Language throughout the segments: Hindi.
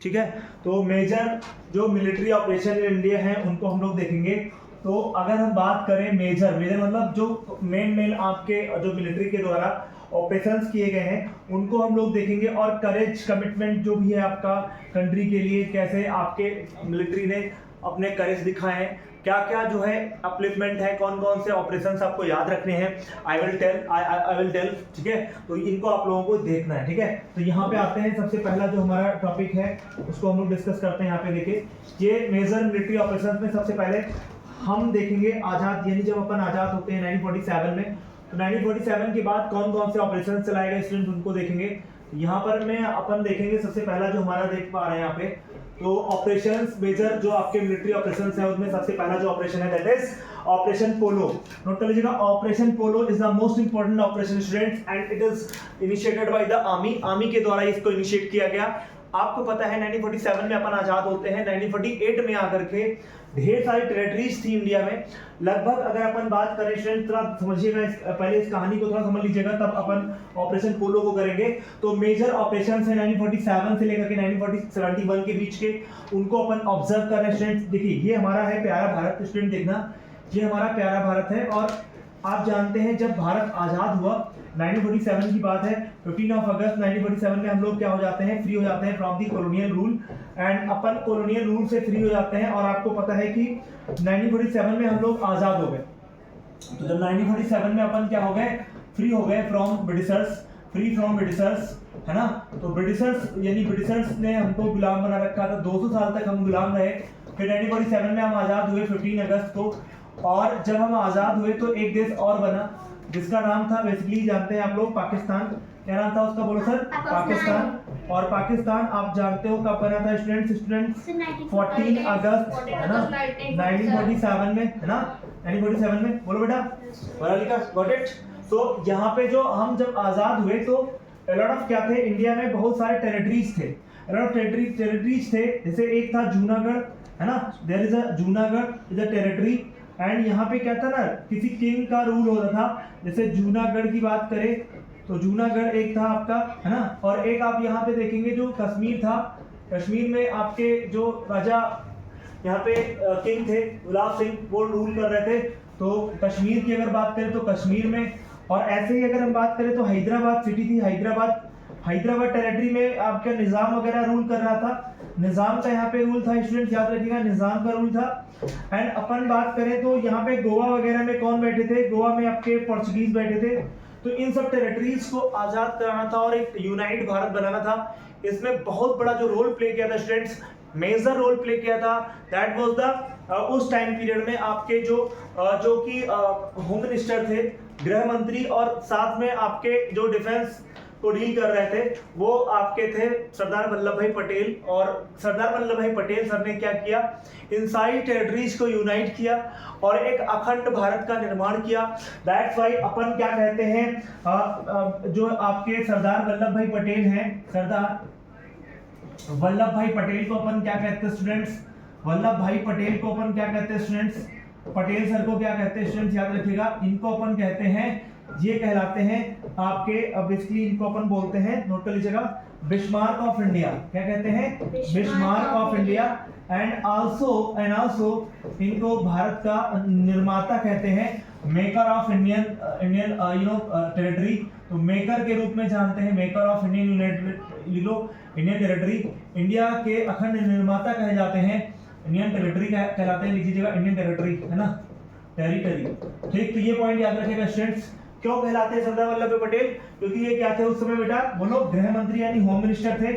ठीक है। तो मेजर जो मिलिट्री ऑपरेशन इन इंडिया है उनको हम लोग देखेंगे। तो अगर हम बात करें मेजर मतलब जो मेन आपके जो मिलिट्री के द्वारा ऑपरेशंस किए गए हैं उनको हम लोग देखेंगे, और करेज कमिटमेंट जो भी है आपका कंट्री के लिए, कैसे आपके मिलिट्री ने अपने करेज दिखाए हैं, क्या क्या जो है अपलिफ्टमेंट है, कौन कौन से ऑपरेशंस आपको याद रखने हैं, आई विल टेल, ठीक है। तो इनको आप लोगों को देखना है, ठीक है। तो यहाँ पे आते हैं, सबसे पहला जो हमारा टॉपिक है उसको हम लोग डिस्कस करते हैं। यहाँ पे देखिए, ये मेजर मिलिट्री ऑपरेशंस में सबसे पहले हम देखेंगे आजाद, यानी जब अपन आजाद होते हैं 1947 में, तो 1947 के बाद कौन कौन से ऑपरेशन चलाए गए स्टूडेंट उनको देखेंगे। यहाँ पर में अपन देखेंगे सबसे पहला जो हमारा देख पा रहे हैं यहाँ पे, तो ऑपरेशंस मेजर जो आपके मिलिट्री ऑपरेशंस है उसमें सबसे पहला जो ऑपरेशन है that is operation polo. Note कर लीजिएगा, operation polo is the most important operation students and it is initiated by the army के द्वारा इसको इनिशिएट किया गया। आपको पता है 1947 में अपन आजाद होते हैं, 1948 में आकर के ढेर सारी टेरिटरीज थी इंडिया में। लगभग अगर अपन बात करें स्टूडेंट, थोड़ा समझिएगा, पहले इस कहानी को थोड़ा समझ लीजिएगा तब अपन ऑपरेशन पोलो को करेंगे। तो मेजर ऑपरेशंस है 1947 से लेकर के 1971 के बीच के, उनको अपन ऑब्जर्व कर रहे हैं स्टूडेंट। देखिए, ये हमारा है प्यारा भारत, स्टूडेंट देखना, ये हमारा प्यारा भारत है। और आप जानते हैं जब भारत आजाद हुआ 1947 की बात है, 15 अगस्त 1947 में हम लोग क्या हो जाते हैं, फ्री हो जाते हैं from the colonial rule, and upon colonial rule से फ्री हो जाते हैं। और आपको पता है कि 1947 में हम लोग आजाद हो गए। तो जब 1947 में अपन क्या हो गए, फ्री हो गए from Britishers, free from Britishers, है ना। तो ब्रिटिशर्स यानी ब्रिटिशर्स ने हमको गुलाम बना रखा था, 200 साल तक हम गुलाम रहे। फिर 1947 में हम आजाद हुए 15 अगस्त को, और जब हम आजाद हुए तो एक देश और बना जिसका नाम था, बेसिकली जानते हैं आप लोग, पाकिस्तान। क्या नाम था उसका, बोलो सर? पाकिस्तान। और पाकिस्तान आप जानते हो कब बना था स्टूडेंट्स? 14 अगस्त, है ना, 1947 में, है ना, 1947 में। बोलो बेटा, पढ़ा लिखा, गॉट इट। तो यहाँ पे जो हम जब आजाद हुए तो लॉट ऑफ क्या थे, इंडिया में बहुत सारे टेरिटरीज थे, लॉट ऑफ टेरिटरीज थे। जैसे एक था जूनागढ़, है ना, there is a Junagadh is a territory. And यहाँ पे क्या था ना, किसी किंग का रूल होता था। जैसे जूनागढ़ की बात करें तो जूनागढ़ एक था आपका, है ना। और एक आप यहाँ पे देखेंगे जो कश्मीर था, कश्मीर में आपके जो राजा यहाँ पे किंग थे गुलाब सिंह, वो रूल कर रहे थे। तो कश्मीर की अगर बात करें तो कश्मीर में, और ऐसे ही अगर हम बात करें तो हैदराबाद सिटी थी, हैदराबाद टेरिटरी में आपका निजाम वगैरह रूल कर रहा था। निजाम का यहाँ पे रूल था स्टूडेंट, याद रखिएगा, निजाम का रूल था। एंड अपन बात करें तो यहाँ पे गोवा वगैरह में कौन बैठे थे, गोवा में आपके पोर्चुगीज बैठे थे। तो इन सब टेरिटरीज को आजाद कराना था और एक यूनाइट भारत बनाना था। इसमें बहुत बड़ा जो रोल प्ले किया था स्टूडेंट्स, मेजर रोल प्ले किया था, दैट वाज द उस टाइम पीरियड में आपके जो कि होम मिनिस्टर थे, गृह मंत्री, और साथ में आपके जो डिफेंस को डील कर रहे थे वो आपके थे सरदार वल्लभ भाई पटेल। और सरदार वल्लभ भाई पटेल सर ने क्या किया, इन सारी टेरिटरीज को यूनाइट किया और एक अखंड भारत का निर्माण किया। दैट्स वाई अपन क्या कहते हैं, जो आपके सरदार वल्लभ भाई पटेल हैं, सरदार वल्लभ भाई पटेल को अपन क्या कहते हैं स्टूडेंट्स, वल्लभ भाई पटेल को अपन क्या कहते हैं स्टूडेंट्स, पटेल सर को क्या कहते हैं स्टूडेंट्स, याद रखिएगा, इनको अपन कहते हैं, ये कहलाते हैं आपके, बेसिकली इनको अपन बोलते हैं, नोट कर लीजिएगा, बिस्मार्क ऑफ इंडिया। क्या कहते हैं, Bismarck of India. And also इनको भारत का निर्माता कहते हैं, मेकर ऑफ इंडियन टेरिटरी। तो मेकर के रूप में जानते हैं, maker of Indian territory, India के अखंड निर्माता कहे जाते हैं, इंडियन टेरिटरी कहलाते हैं, लिखिएगा इंडियन टेरिटरी, है ना, टेरिटरी। ठीक, तो ये पॉइंट याद रखिएगा स्टूडेंट्स। क्यों कहलाते हैं सरदार वल्लभ भाई पटेल, क्योंकि ये क्या थे उस समय बेटा, बोलो, गृह मंत्री यानी होम मिनिस्टर थे।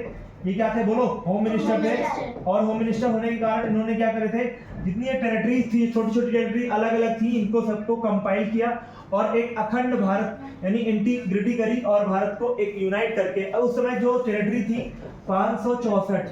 ये क्या थे, बोलो, होम मिनिस्टर थे। और होम मिनिस्टर होने के कारण इन्होंने क्या करे थे, जितनी ये टेरिटरीज थी, छोटी छोटी टेरिटरी अलग अलग थी, इनको सबको कंपाइल किया और एक अखंड भारत यानी इंटीग्रिटी करी और भारत को एक यूनाइट करके। उस समय जो टेरिटरी थी 564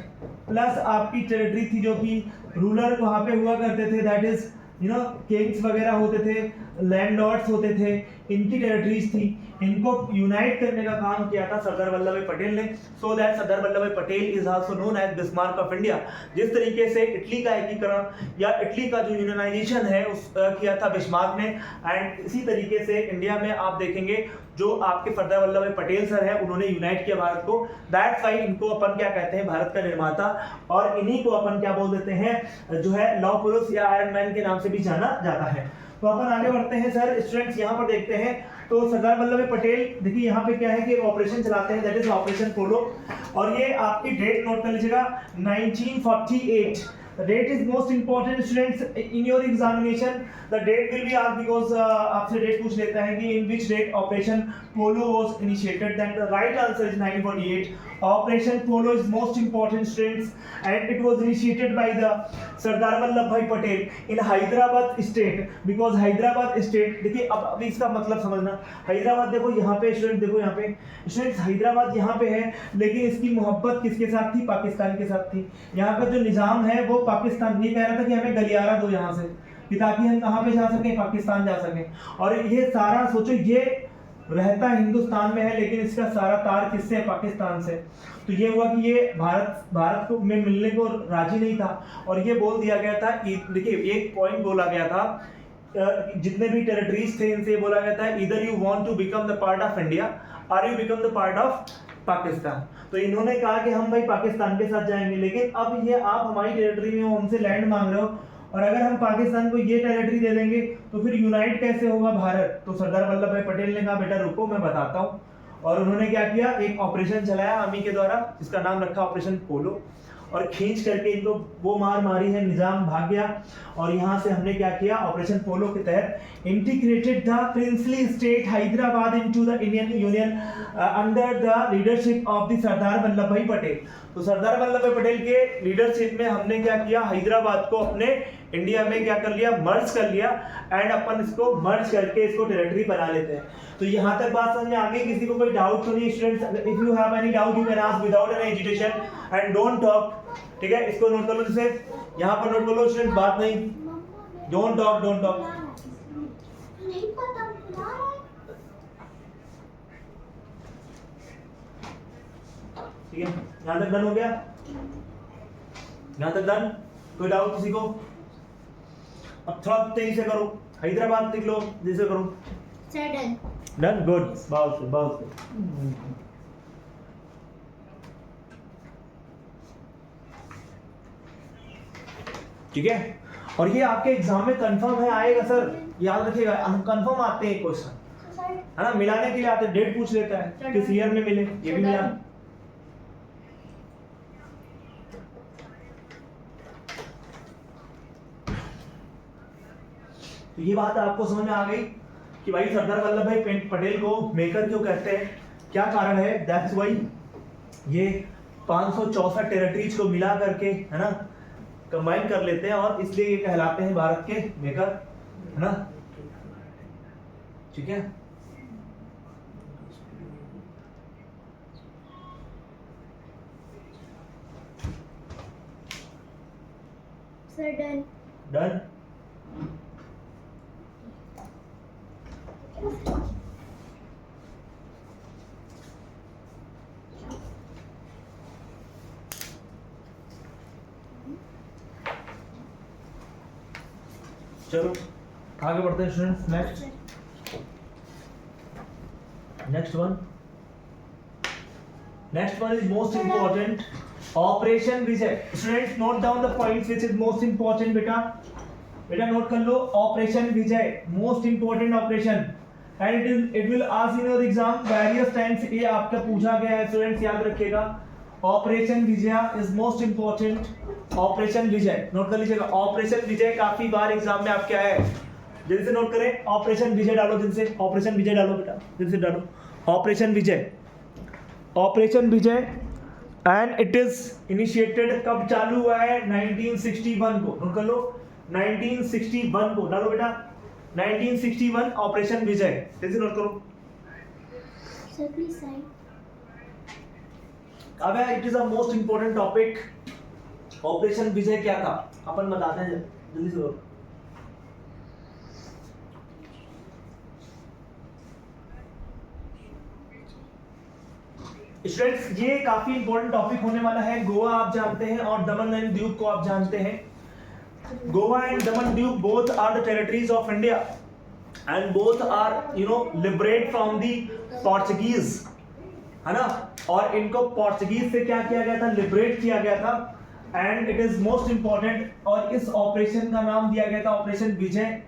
प्लस आपकी टेरिटरी थी जो कि रूलर वहां पे हुआ करते थे, दैट इज किंग्स वगैरह होते थे, लैंड लॉर्ड्स होते थे, इनकी टेरिटरीज थी, इनको यूनाइट करने का काम किया था सरदार वल्लभ भाई पटेल ने। So that Sardar Vallabhbhai Patel is also known as Bismarck of India. जिस तरीके से इटली का एकीकरण या इटली का जो यूनियनाइजेशन है उस किया था बिस्मार्क ने, एंड इसी तरीके से इंडिया में आप देखेंगे जो आपके सरदार वल्लभ भाई पटेल सर है उन्होंने यूनाइट किया भारत को। दैट्स व्हाई इनको अपन क्या कहते हैं, भारत का निर्माता, और इन्हीं को अपन क्या बोल देते हैं, जो है लौह पुरुष या आयरन मैन के नाम से भी जाना जाता है। तो अपन आगे बढ़ते हैं सर। स्टूडेंट्स यहाँ पर देखते हैं तो सरदार वल्लभ भाई पटेल, देखिए यहाँ पे क्या है कि ऑपरेशन चलाते हैं, दैट इज ऑपरेशन पोलो, और ये आपकी डेट नोट कर लीजिएगा 1948। The date is most important students in your examination. The date will be asked because आपसे डेट पूछ लेता है कि in which date operation polo was initiated. Then the right answer is 1948. Operation polo is most important students, and it was initiated by the Sardar Vallabh Bhai Patel in Hyderabad state, because Hyderabad state, देखिए अब इसका मतलब समझना। हैदराबाद देखो यहाँ पे स्टूडेंट, देखो यहाँ पे स्टूडेंट्स हैदराबाद यहाँ पे है, लेकिन इसकी मोहब्बत किसके साथ थी, पाकिस्तान के साथ थी। यहाँ का जो निज़ाम है वो पाकिस्तान, ये कह रहा था कि हमें गलियारा दो यहाँ से, कि ताकि हम कहाँ पे जा सकें, पाकिस्तान जा सकें। और ये सारा सोचो, ये रहता हिंदुस्तान में है लेकिन इसका सारा तार किससे है, पाकिस्तान से। तो ये हुआ कि ये भारत को में मिलने को राजी नहीं था, और ये बोल दिया गया था, देखिए एक पॉइंट बोला गया था, जितने भी टेरिटरीज थे इनसे बोला गया था इधर you want to become the part of India और you become the part of Pakistan. तो इन्होंने कहा कि हम भाई पाकिस्तान के साथ जाएंगे, लेकिन अब ये आप हमारी टेरिटरी में हो, हमसे लैंड मांग रहे हो, और अगर हम पाकिस्तान को ये टेरिटरी दे देंगे तो फिर यूनाइट कैसे होगा भारत। तो सरदार वल्लभ भाई पटेल ने कहा बेटा रुको मैं बताता हूँ, और उन्होंने क्या किया, एक ऑपरेशन चलाया आर्मी के द्वारा जिसका नाम रखा ऑपरेशन पोलो, और खींच करके इनको वो मार मारी है, निजाम भाग गया। और यहाँ से हमने क्या किया, ऑपरेशन पोलो के तहत integrated the princely state Hyderabad into the Indian union under the leadership of the Sardar Vallabhbhai Patel. तो सरदार वल्लभ भाई पटेल के लीडरशिप में हमने क्या किया, हैदराबाद को अपने इंडिया में क्या कर लिया, मर्ज कर लिया, एंड अपन इसको मर्ज करके इसको टेरिटरी बना लेते हैं। तो यहाँ तक बात समझ में आ गई, किसी को कोई डाउट तो नहीं students? If you have any doubt you can ask without any hesitation and don't talk. ठीक है, इसको नोट कर लो, जैसे यहाँ पर नोट कर लो स्टूडेंट, बात नहीं, डोंट टॉक, डोंट टॉक। ठीक है, यहाँ तक डन हो गया, यहाँ तक डन, कोई डाउट किसी को? अब थोड़ा तेजी से करो, हैदराबाद लिख लो, जैसे करो, डन डन, गुड, बहुत बहुत। ठीक है, और ये आपके एग्जाम में कंफर्म है, आएगा सर, याद रखिएगा, हम कंफर्म आते हैं क्वेश्चन, है ना, मिलाने के लिए आते, डेट पूछ लेता है किस ईयर में मिले, ये भी मिला। तो ये बात आपको समझ में आ गई कि भाई सरदार वल्लभ भाई पटेल को मेकर क्यों कहते हैं, क्या कारण है। दैट्स व्हाई ये 564 टेरिटरीज को मिला करके, है ना, कंबाइन कर लेते हैं, और इसलिए ये कहलाते हैं भारत के मेकर, है ना। ठीक है, सर डन डन। चलो आगे बढ़ते हैं students. Next one is most important, operation Vijay. Students note down the points which is most important. बेटा नोट कर लो, operation Vijay most important operation, and it will ask in your exam various times, ये आपका पूछा गया है स्टूडेंट्स, याद रखिएगा। Operation Vijay is most important. Operation Vijay note कर लीजिएगा, ऑपरेशन विजय काफी बार एग्जाम में आपके आया है, जल्दी से नोट करें, ऑपरेशन विजय डालो, जल्दी से ऑपरेशन विजय डालो बेटा, जल्दी से डालो operation Vijay. Operation Vijay and it is initiated, कब चालू हुआ है, 1961 को, नोट कर लो 1961 को, डालो बेटा 1961 ऑपरेशन विजय, जल्दी नोट करो। अब it is a most important topic. Operation Vijay क्या था अपन बताते हैं, जल्दी से करो। स्टूडेंट्स ये काफी इंपॉर्टेंट टॉपिक होने वाला है। गोवा आप जानते हैं और दमन एंड दीव को आप जानते हैं। Goa and Daman Diu both are the territories of India and both are liberate from the Portuguese, है ना। और इनको पोर्चुगीज से क्या किया गया था, लिबरेट किया गया था। And it is most important और इस ऑपरेशन का नाम दिया गया था operation Vijay.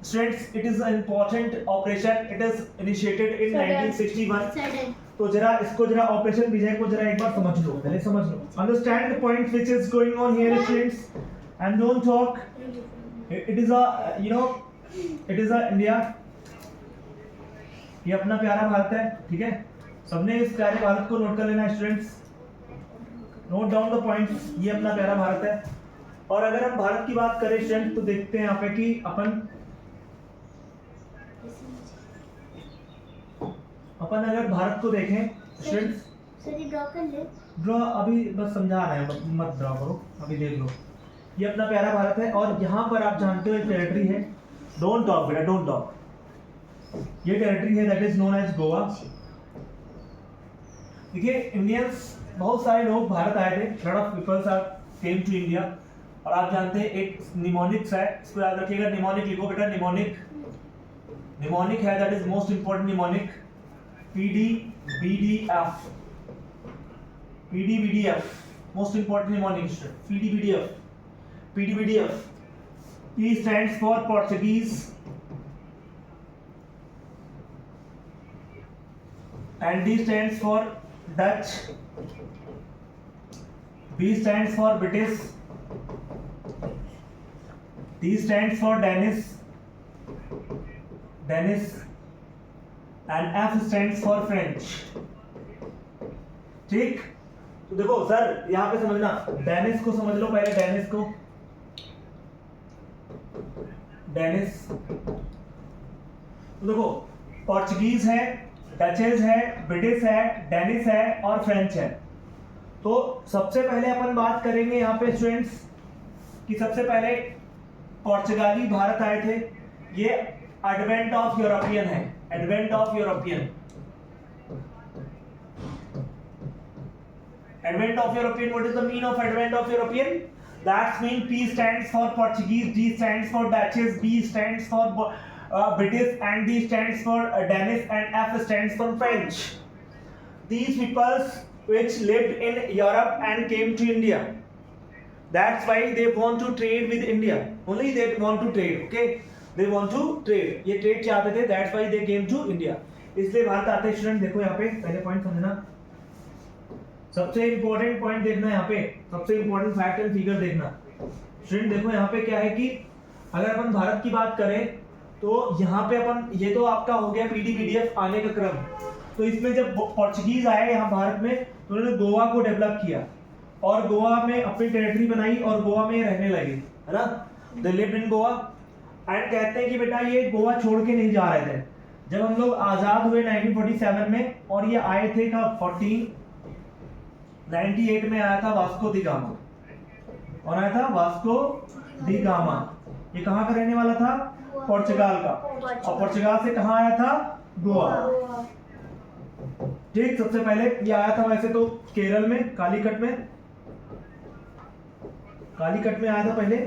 Students it is a important operation, it is initiated in 1961। तो जरा इसको जरा ऑपरेशन विजय को जरा एक बार समझ लो, पहले समझ लो। Understand the point which is going on here students and don't talk. It is a it is a India, ये अपना प्यारा भारत है, ठीक है। सबने इस प्यारे भारत को नोट कर लेना है students, note down the points. ये अपना प्यारा भारत है। और अगर हम भारत की बात करें स्टूडेंट्स तो देखते हैं यहाँ पे कि अपन अगर भारत को देखें स्टूडेंट्स, सर ड्रॉ कर ले। ड्रॉ अभी बस समझा रहे हैं, मत ड्रॉ करो, अभी देख लो। ये अपना प्यारा भारत है और यहाँ पर आप जानते हो एक टेरिटरी है, डोंट टॉक बेटा, डोंट टॉक। ये टेरिटरी है that is known as Goa. देखिए इंडियंस बहुत सारे लोग भारत आए थे, lot of peoples are came to India. और आप जानते हैं एक निमोनिक्स है, इसको याद रखिएगा, निमोनिक लिखो बेटा, निमोनिक। निमोनिक है that is most important mnemonic, PDBDF, PDBDF most important mnemonic, PDBDF. P stands for Portuguese and D stands for Dutch, B stands for British, D stands for Danish and F stands for French। ठीक, तो देखो सर यहाँ पे समझना, डेनिस को समझ लो पहले, डेनिस को, डेनिस। तो देखो पोर्चुगीज है, डचेज है, ब्रिटिश है, डेनिस है और फ्रेंच है। तो सबसे पहले अपन बात करेंगे यहाँ पे स्टूडेंट्स कि सबसे पहले पोर्चुगाली भारत आए थे। ये एडवेंट ऑफ यूरोपियन है, advent of European. Advent of European, what is the mean of Advent of European? That means P stands for Portuguese, D stands for Dutch, B stands for British, and D stands for Danish, and F stands for French. These peoples which lived in Europe and came to India. That's why they want to trade with India. Only they want to trade, okay? They want to trade. ये trade चाहते थे, that's why they came to India. इसलिए भारत आते हैं स्टूडेंट। देखो यहाँ पे पहले पॉइंट समझना, सबसे इंपॉर्टेंट पॉइंट देखना है यहाँ पे, सबसे इंपॉर्टेंट फैक्ट एंड फिगर देखना स्टूडेंट। देखो यहाँ पे क्या है कि अगर अपन भारत की बात करें तो यहाँ पे अपन, ये तो आपका हो गया PDBDF आने का क्रम। तो इसमें जब पोर्चुगीज आए यहाँ भारत में तो उन्होंने गोवा को डेवलप किया और गोवा में अपनी टेरिटरी बनाई और गोवा में रहने लगे, है ना। They lived in Goa and कहते हैं कि बेटा ये गोवा छोड़ के नहीं जा रहे थे। जब हम लोग आजाद हुए 1947 में, और ये आए थे कब, 1498 में आया था वास्को दी गामा, और आया था वास्को दी गामा। ये कहाँ का रहने वाला था, पोर्चुगाल का, और पोर्चुगाल से कहाँ आया था, गोवा। ठीक, सबसे पहले ये आया था वैसे तो केरल में, कालीकट में आया था पहले,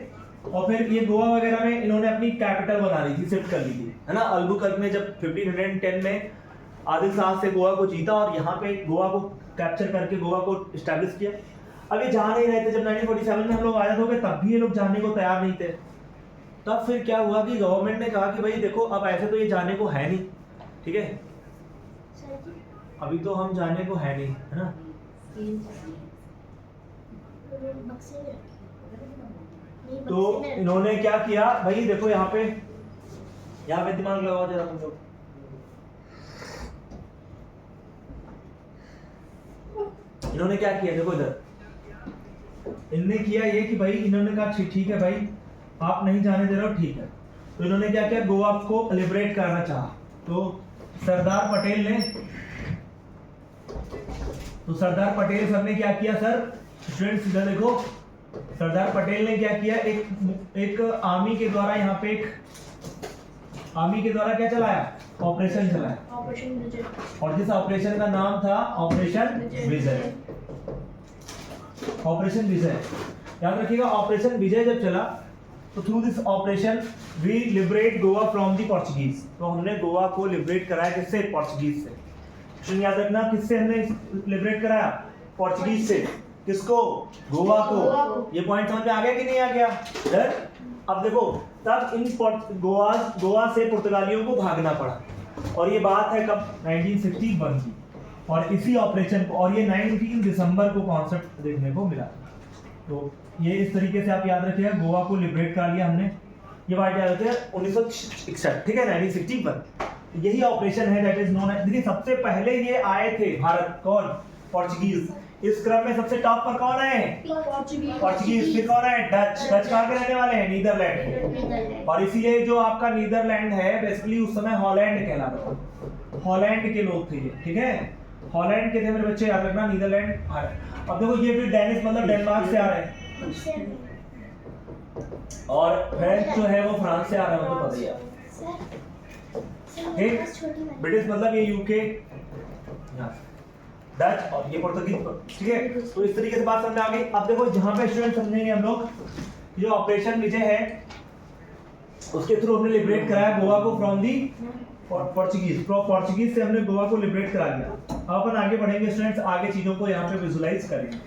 और फिर ये गोवा वगैरह में इन्होंने अपनी कैपिटल बना ली थी, शिफ्ट कर ली थी, है ना। अल्बुकर्क में जब 1510 में आदिल शाह से गोवा को जीता और यहाँ पे गोवा को कैप्चर करके गोवा को एस्टैब्लिश किया। अब ये जा नहीं रहे थे। जब 1947 में हम लोग आजाद हो गए तब भी ये लोग जाने को तैयार नहीं थे। तब फिर क्या हुआ कि गवर्नमेंट ने कहा कि भाई देखो अब ऐसे तो ये जाने को है नहीं, ठीक है, अभी तो हम जाने को है नहीं, है ना। तो इन्होंने क्या किया भाई, देखो यहाँ पे दिमाग लगाओ जरा तुम लोग। इन्होंने क्या किया, देखो इधर, इन्होंने किया ये कि भाई इन्होंने कहा ठीक है भाई आप नहीं जाने दे रहे हो, ठीक है। तो इन्होंने क्या किया, गोवा को लिबरेट करना चाहा। तो सरदार पटेल सर ने क्या किया, सर स्टूडेंट्स इधर देखो, सरदार पटेल ने क्या किया, एक आर्मी के द्वारा यहाँ पे एक आर्मी के द्वारा क्या चलाया, ऑपरेशन चला है, ऑपरेशन विजय, और जिस ऑपरेशन का नाम था ऑपरेशन विजय। ऑपरेशन विजय याद रखिएगा, ऑपरेशन विजय जब चला तो through this operation we liberate Goa from the Portuguese. तो हमने गोवा को लिबरेट कराया किससे? पोर्चुगीज से। क्वेश्चन याद रखना, किससे हमने लिबरेट कराया? पोर्चुगीज से। किसको? गोवा को। ये पॉइंट समझ में आ गया कि नहीं आ गया? अब देखो, तब इन गोवा से पुर्तगालियों को भागना पड़ा, और ये बात है कब? 1961 की। और इसी ऑपरेशन को, और ये 19 दिसंबर को कॉन्सेप्ट देखने को मिला। तो ये इस तरीके से आप याद रखिएगा, गोवा को लिबरेट करा लिया हमने। ये बात याद रखिए 1961, ठीक है, 1961। यही ऑपरेशन है दैट इज नोन एज। देखिए सबसे पहले ये आए थे भारत, कौन? पोर्चुगीज। इस क्रम में सबसे टॉप पर कौन आए? पोर्चुगीज। फिर कौन आए? डच। डच कहाँ के रहने वाले हैं? नीदरलैंड। और इसीलिए जो आपका नीदरलैंड है बेसिकली उस समय हॉलैंड कहलाता था। हॉलैंड के लोग थे ये, ठीक है, हॉलैंड के थे मेरे बच्चे, याद रखना, नीदरलैंड। अब देखो ये फिर डेनिश मतलब डेनमार्क से आ रहे हैं, और फ्रेंच जो है वो फ्रांस से आ रहा है, मुझे पता ही है। ठीक, ब्रिटिश मतलब ये यूके, डच, और ये पुर्तगाली, ठीक है। तो इस तरीके से बात समझ में आ गई। अब देखो जहां पे स्टूडेंट समझेंगे हम लोग, जो ऑपरेशन विजय है उसके थ्रू हमने लिबरेट कराया गोवा को फ्रॉम दी पोर्चुगीज। पोर्चुगीज से हमने गोवा को लिबरेट करा दिया। अब अपन आगे बढ़ेंगे स्टूडेंट्स, आगे चीजों को यहाँ पे विजुलाइज करेंगे।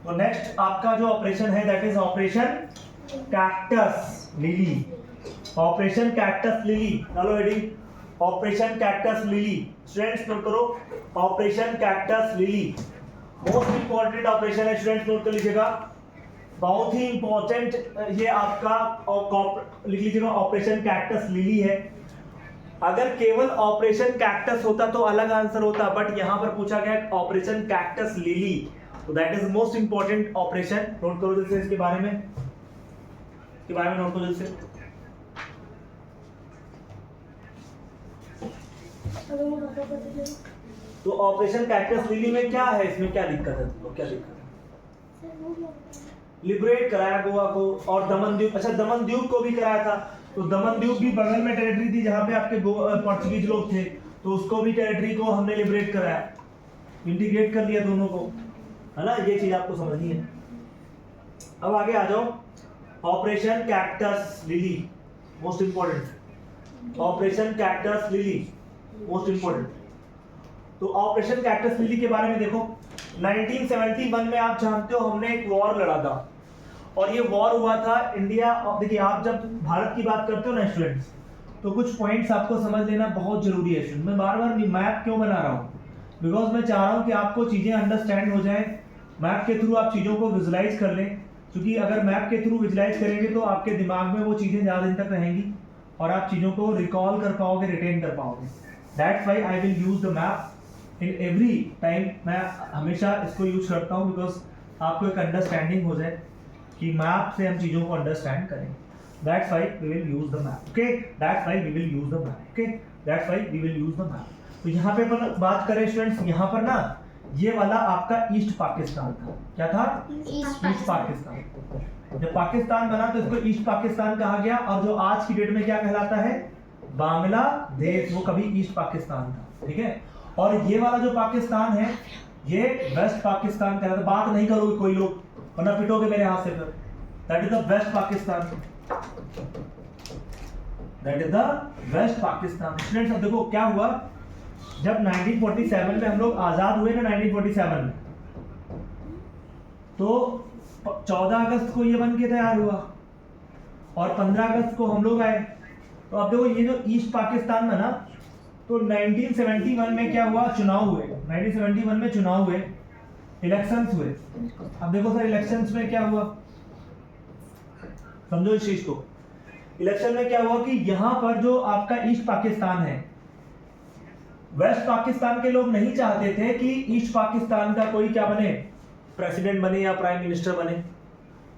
तो नेक्स्ट आपका जो ऑपरेशन है that is operation cactus lily. Operation cactus lily, चलो heading operation cactus lily. Students note करो, operation cactus lily most important operation है, स्टूडेंट्स नोट कर लीजिएगा, बहुत ही इंपॉर्टेंट ये आपका लिख लीजिएगा, ऑपरेशन कैक्टस लिली है। अगर केवल ऑपरेशन कैक्टस होता तो अलग आंसर होता, बट यहां पर पूछा गया ऑपरेशन कैक्टस लिली, तो that is most important operation. Note करो जैसे इसके बारे में, नोट करो जैसे। तो ऑपरेशन कैक्टस लिली में क्या है, इसमें क्या दिक्कत है तुमको, क्या दिक्कत है? लिबरेट कराया गोवा को, और दमन-दीव, अच्छा दमन-दीव को भी कराया था। तो दमन-दीव भी बगल में टेरिटरी थी जहां पे आपके पोर्चुगीज लोग थे, तो उसको भी टेरिटरी को हमने लिबरेट कराया, इंटीग्रेट कर लिया दोनों को, है ना। ये चीज आपको समझनी है। अब आगे आ जाओ, operation cactus lily most important. Operation cactus lily most important. तो ऑपरेशन कैक्टस लिली के बारे में देखो, 1971 में आप जानते हो हमने एक वॉर लड़ा था, और ये वॉर हुआ था इंडिया। देखिए आप जब भारत की बात करते हो ना स्टूडेंट्स, तो कुछ पॉइंट्स आपको समझ लेना बहुत जरूरी है स्टूडेंट। मैं बार बार मैप क्यों बना रहा हूँ, बिकॉज मैं चाह रहा हूँ कि आपको चीजें अंडरस्टैंड हो जाए, मैप के थ्रू आप चीजों को विजुलाइज कर लें, क्योंकि अगर मैप के थ्रू विजुलाइज करेंगे तो आपके दिमाग में वो चीजें ज्यादा दिन तक रहेंगी और आप चीजों को रिकॉल कर पाओगे, रिटेन कर पाओगे। That's why I will use the map in every time. मैं हमेशा इसको यूज करता हूँ बिकॉज आपको एक अंडरस्टैंडिंग हो जाए कि मैप से हम चीजों को अंडरस्टैंड करें। That's why we will use the map, okay, that's why we will use the map, okay, that's why we will use the map. तो यहाँ पे अपन बात करें स्टूडेंट्स, यहाँ पर ना ये वाला आपका ईस्ट पाकिस्तान था। क्या था? ईस्ट पाकिस्तान। जब पाकिस्तान बना तो इसको ईस्ट पाकिस्तान कहा गया, और जो आज की डेट में क्या कहलाता है? बांग्लादेश। वो कभी ईस्ट पाकिस्तान था, ठीक है। और ये वाला जो पाकिस्तान है ये वेस्ट पाकिस्तान कहलाता है। बात नहीं करोगे कोई लोग, वरना पिटोगे मेरे हाथ से फिर। That is the west Pakistan, that is the west Pakistan. Students अब देखो क्या हुआ, जब 1947 में हम लोग आजाद हुए ना, 1947 में, तो 14 अगस्त को ये बन के तैयार हुआ, और 15 अगस्त को हम लोग आए। तो अब देखो ये जो ईस्ट पाकिस्तान बना, तो 1971 में क्या हुआ? चुनाव हुए। 1971 में चुनाव हुए, इलेक्शंस हुए। अब देखो सर इलेक्शंस में क्या हुआ, समझो इस चीज को। इलेक्शन में क्या हुआ कि यहाँ पर जो आपका ईस्ट पाकिस्तान है, वेस्ट पाकिस्तान के लोग नहीं चाहते थे कि ईस्ट पाकिस्तान का कोई क्या बने, प्रेसिडेंट बने या प्राइम मिनिस्टर बने।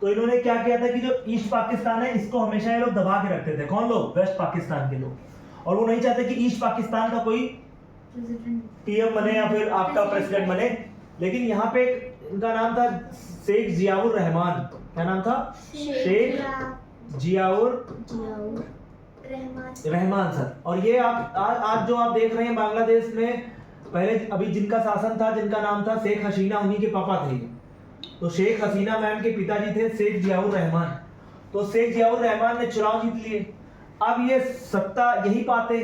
तो इन्होंने क्या किया था कि जो ईस्ट पाकिस्तान है इसको हमेशा ये लोग दबा के रखते थे। कौन लोग? वेस्ट पाकिस्तान के लोग। और वो नहीं चाहते कि ईस्ट पाकिस्तान का कोई पीएम बने या फिर आपका प्रेसिडेंट बने। लेकिन यहाँ पे इनका नाम था शेख जियाउर रहमान। क्या नाम था? शेख जियाउर रहमान सर। और ये आप आज जो आप देख रहे हैं बांग्लादेश में, पहले अभी जिनका शासन था, जिनका नाम था शेख हसीना, उन्हीं के पापा थे। तो शेख हसीना मैम के पिताजी थे शेख जियाउर रहमान। तो शेख जियाउर रहमान ने चुनाव जीत लिए, अब ये सत्ता यही पाते।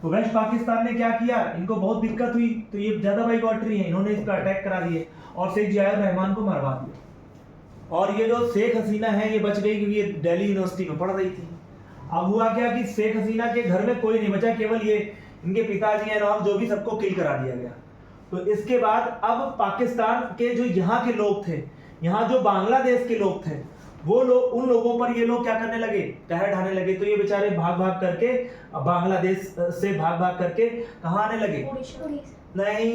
तो वेस्ट पाकिस्तान ने क्या किया, इनको बहुत दिक्कत हुई तो ये ज्यादा बाइकॉटरी है, इन्होंने इस पर अटैक करा दिए और शेख जियाउर रहमान को मरवा दिया। और ये जो शेख हसीना है ये बच गई क्योंकि ये दिल्ली यूनिवर्सिटी में पढ़ रही थी। अब हुआ क्या कि शेख हसीना के घर में कोई नहीं बचा, केवल ये इनके पिताजी हैं और जो भी, सबको किल करा दिया गया। तो इसके बाद अब पाकिस्तान के जो यहाँ के लोग थे, यहाँ जो बांग्लादेश के लोग थे, वो लोग, उन लोगों पर ये लोग क्या करने लगे, कहर ढाने लगे। तो ये बेचारे भाग भाग करके बांग्लादेश से भाग भाग करके कहाँ आने लगे, नहीं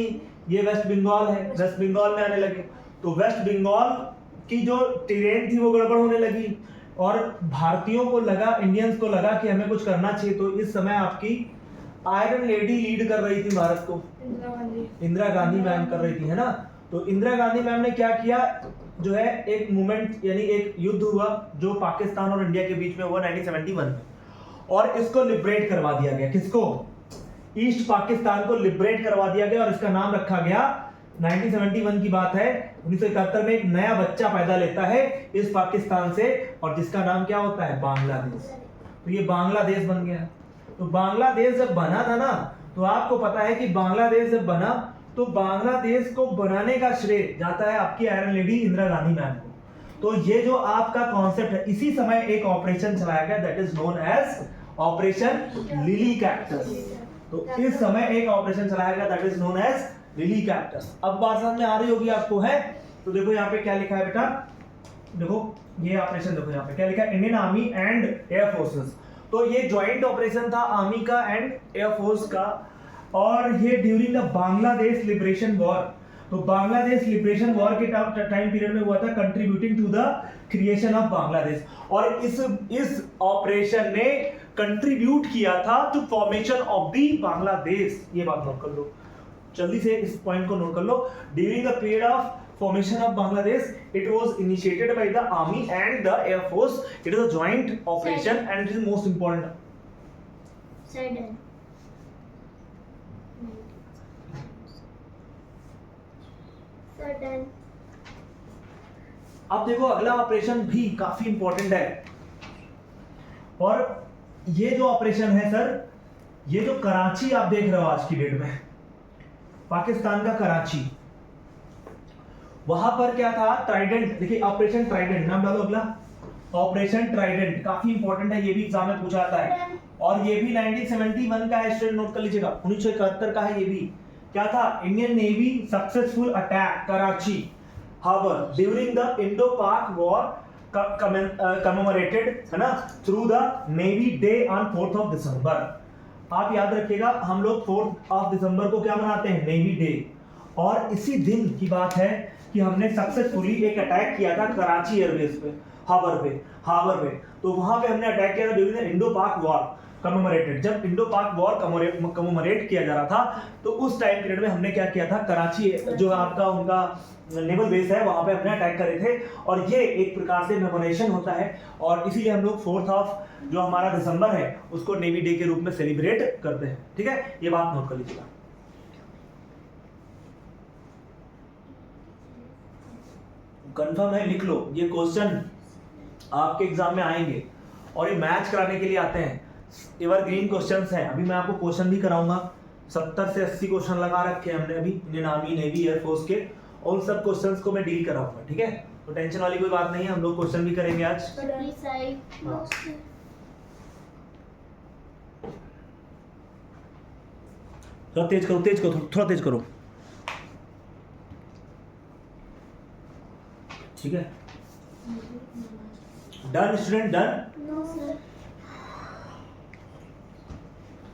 ये वेस्ट बंगाल है, वेस्ट बंगाल में आने लगे। तो वेस्ट बंगाल की जो ट्रेन थी वो गड़बड़ होने लगी और भारतीयों को लगा, इंडियंस को लगा कि हमें कुछ करना चाहिए। तो इस समय आपकी आयरन लेडी लीड कर रही थी भारत को, इंदिरा गांधी मैम कर रही थी, है ना। तो इंदिरा गांधी मैम ने क्या किया, जो है एक मूवमेंट यानी एक युद्ध हुआ जो पाकिस्तान और इंडिया के बीच में हुआ 1971 में, और इसको लिबरेट करवा दिया गया। किसको, ईस्ट पाकिस्तान को लिबरेट करवा दिया गया और इसका नाम रखा गया, 1971 की बात है, 1971 में एक नया बच्चा पैदा लेता है इस पाकिस्तान से और जिसका नाम क्या होता है, बांग्लादेश। तो ये बांग्लादेश बन गया। तो बांग्लादेश जब बना था ना, तो आपको पता है कि बांग्लादेश जब बना तो बांग्लादेश को बनाने का श्रेय जाता है आपकी iron lady Indira Gandhi ma'am को। तो ये जो आपका कॉन्सेप्ट है, इसी समय एक ऑपरेशन चलाया गया that is known as operation Lily Cactus. तो इस समय एक ऑपरेशन चलाया गया that is known as Lily Cactus. अब बात समझ में आ रही होगी आपको, है। तो देखो यहाँ पे क्या लिखा है बेटा, देखो ये ऑपरेशन, देखो यहाँ पे क्या लिखा है, Indian army and air forces. तो ये ज्वाइंट ऑपरेशन था आर्मी का एंड एयरफोर्स का, और ये during the Bangladesh liberation war. तो बांग्लादेश लिबरेशन वॉर के टाइम पीरियड में हुआ था, contributing to the creation of Bangladesh. और इस ऑपरेशन ने कंट्रीब्यूट किया था to formation of the Bangladesh. ये बात नोट कर लो, जल्दी से इस पॉइंट को नोट कर लो। During the period of formation of Bangladesh, it was initiated by the army and the air force. It is a joint operation and it is most important. Sudden. अब देखो अगला ऑपरेशन भी काफी इंपॉर्टेंट है, और ये जो ऑपरेशन है सर, ये जो कराची आप देख रहे हो आज की डेट में, पाकिस्तान का कराची, वहां पर क्या था, ट्राइडेंट। देखिए ऑपरेशन ट्राइडेंट, नाम डालो अगला, ऑपरेशन ट्राइडेंट काफी इंपॉर्टेंट है, ये भी एग्जाम में पूछा जाता है। और ये भी 1971 का है, स्टूडेंट नोट कर लीजिएगा, 1971 का है। ये भी क्या था, Indian navy successful attack Karachi harbour during the Indo Pak war commemorated, है ना, through the navy day on 4th of December। आप याद रखिएगा, हम लोग 4th of December को क्या मनाते हैं, नेवी डे। और इसी दिन की बात है कि हमने सक्सेसफुली एक अटैक किया था कराची एयरबेस पे, हार्बर पे। तो वहां पे हमने अटैक किया था during the Indo Pak war commemorated. जब इंडो पाक वॉर कमेमोरेट किया जा रहा था, तो उस टाइम पीरियड में हमने क्या किया था, कराची जो आपका उनका नेवल बेस है वहां पे हमने अटैक करे थे। और ये एक प्रकार से मेमोरेशन होता है, और इसीलिए हम लोग 4th of जो हमारा दिसंबर है उसको नेवी डे के रूप में सेलिब्रेट करते हैं। ठीक है, ये बात नोट कर लीजिएगा। कंफर्म है, लिख लो, ये क्वेश्चन आपके एग्जाम में आएंगे और ये मैच कराने के लिए आते हैं, एवरग्रीन क्वेश्चंस हैं। अभी मैं आपको क्वेश्चन भी कराऊंगा, 70 से 80 क्वेश्चन लगा रखे हैं हमने अभी इंडियन आर्मी, नेवी, एयरफोर्स के, और उन सब क्वेश्चंस को मैं डील कराऊंगा। ठीक है, तो टेंशन वाली कोई बात नहीं है, हम लोग क्वेश्चन भी करेंगे आज। हाँ। थोड़ा तेज करो, थोड़ा तेज करो। ठीक है, डन स्टूडेंट, डन।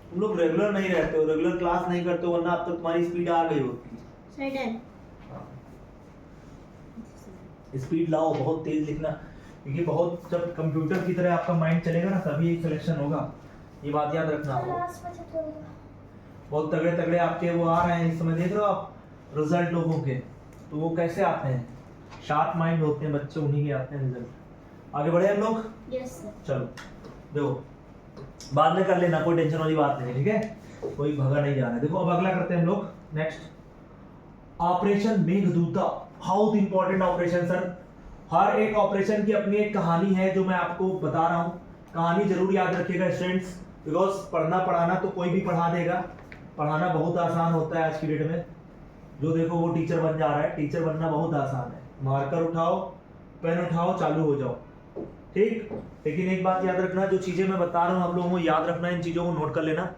तुम लोग रेगुलर नहीं रहते हो, रेगुलर क्लास नहीं करते हो, वरना अब तक तुम्हारी स्पीड आ गई होती। स्पीड लाओ, बहुत तेज लिखना, क्योंकि बहुत जब कंप्यूटर की तरह आपका माइंड चलेगा ना, तभी एक सिलेक्शन होगा, ये बात याद रखना। बहुत तगड़े तगड़े आपके वो आ रहे हैं इस समय, देख रहे हो आप रिजल्ट लोगों के, तो वो कैसे आते हैं, शार्प माइंड होते हैं बच्चे, उन्हीं के आते हैं रिजल्ट। आगे बढ़े हम लोग। Yes sir. चलो देखो, बाद में कर लेना, कोई टेंशन वाली बात नहीं है, ठीक है, कोई भगा नहीं जा रहा है। देखो अब अगला करते हैं हम लोग, next operation Meghdoot. How important operation sir. हर एक ऑपरेशन की अपनी एक कहानी है जो मैं आपको बता रहा हूँ, कहानी जरूर याद रखिएगा स्टूडेंट्स, बिकॉज पढ़ना पढ़ाना तो कोई भी पढ़ा देगा, पढ़ाना बहुत आसान होता है आज की डेट में। जो देखो वो टीचर बन जा रहा है, टीचर बनना बहुत आसान है, मार्कर उठाओ, पेन उठाओ, चालू हो जाओ, ठीक। लेकिन एक बात याद रखना, जो चीज़ें मैं बता रहा हूँ आप लोगों को याद रखना, इन चीज़ों को नोट कर लेना।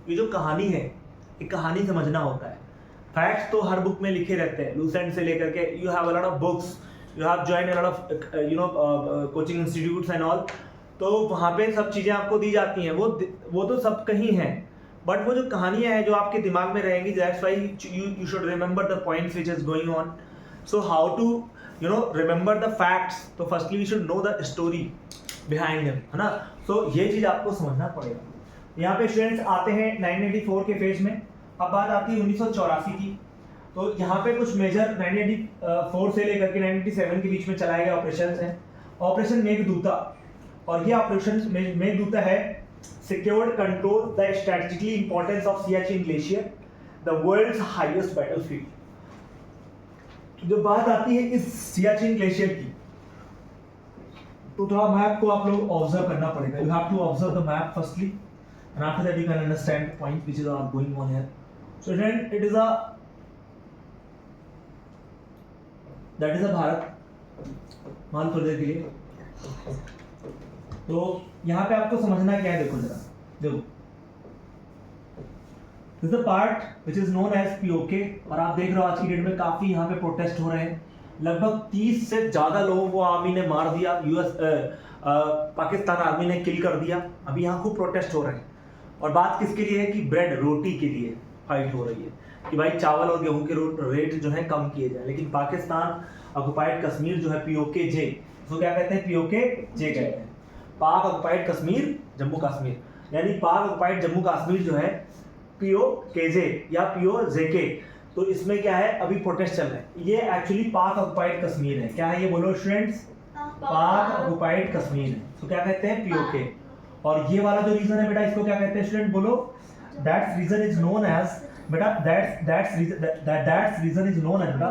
ये जो कहानी है, ये कहानी समझना होता है। फैक्ट्स तो हर बुक में लिखे रहते हैं, लूसेंट से लेकर के, you have a lot of books, you have join a lot of coaching institutes and all, तो वहाँ पे सब चीज़ें आपको दी जाती हैं, वो तो सब कहीं हैं, बट वो जो कहानियाँ हैं जो आपके दिमाग में रहेंगी, that's why you should remember the points which is going on. So how to remember the facts, तो firstly we should know the story behind them, है ना। सो ये चीज़ आपको समझना पड़ेगा। यहाँ पे स्टूडेंट्स आते हैं 1984 के फेज में। अब बात आती है 1984 की, तो यहाँ पे कुछ मेजर 1984 से लेकर के 1987 के बीच में चलाए गए ऑपरेशन हैं। ऑपरेशन मेघदूता, और ये ऑपरेशन मेघदूता है secured control the strategically importance of Siachen Glacier, the world's highest battlefield। जब बात आती है इस सियाचिन ग्लेशियर की, तो थोड़ा मैप को आप लोग ऑब्जर्व करना पड़ेगा। You have to observe the map firstly and after that you can understand the point which is are going on here. So friend, it is a that is a Bharat, मान थोड़ी देर के लिए। तो यहाँ पे आपको समझना क्या है, देखो जरा, देखो this the part which is known as PoK, और आप देख रहे हो आज की डेट में काफी यहाँ पे प्रोटेस्ट हो रहे हैं। लगभग 30 से ज्यादा लोगों को आर्मी ने मार दिया, पाकिस्तान आर्मी ने किल कर दिया। अभी यहाँ खूब प्रोटेस्ट हो रहे हैं, और बात किसके लिए है कि ब्रेड, रोटी के लिए फाइट हो रही है कि भाई चावल और गेहूं के रेट जो है कम किए जाए। लेकिन पाकिस्तान ऑक्युपाइड कश्मीर जो है पीओके जे, उसको क्या कहते हैं, पीओके जे कहते हैं, पाक ऑक्युपाइड कश्मीर जम्मू कश्मीर, यानी पाक ऑक्युपाइड जम्मू कश्मीर जो है पीओकेजे या पीओजेके। तो इसमें क्या है, अभी प्रोटेस्ट चल रहा है। ये एक्चुअली पाक ऑक्युपाइड कश्मीर है। क्या है ये, बोलो स्टूडेंट्स, पाक ऑक्युपाइड कश्मीर है। तो क्या कहते हैं, पीओके। और ये वाला जो रीजन है बेटा, इसको क्या कहते हैं स्टूडेंट, बोलो, that's reason is known as, बेटा that's reason is known as, बेटा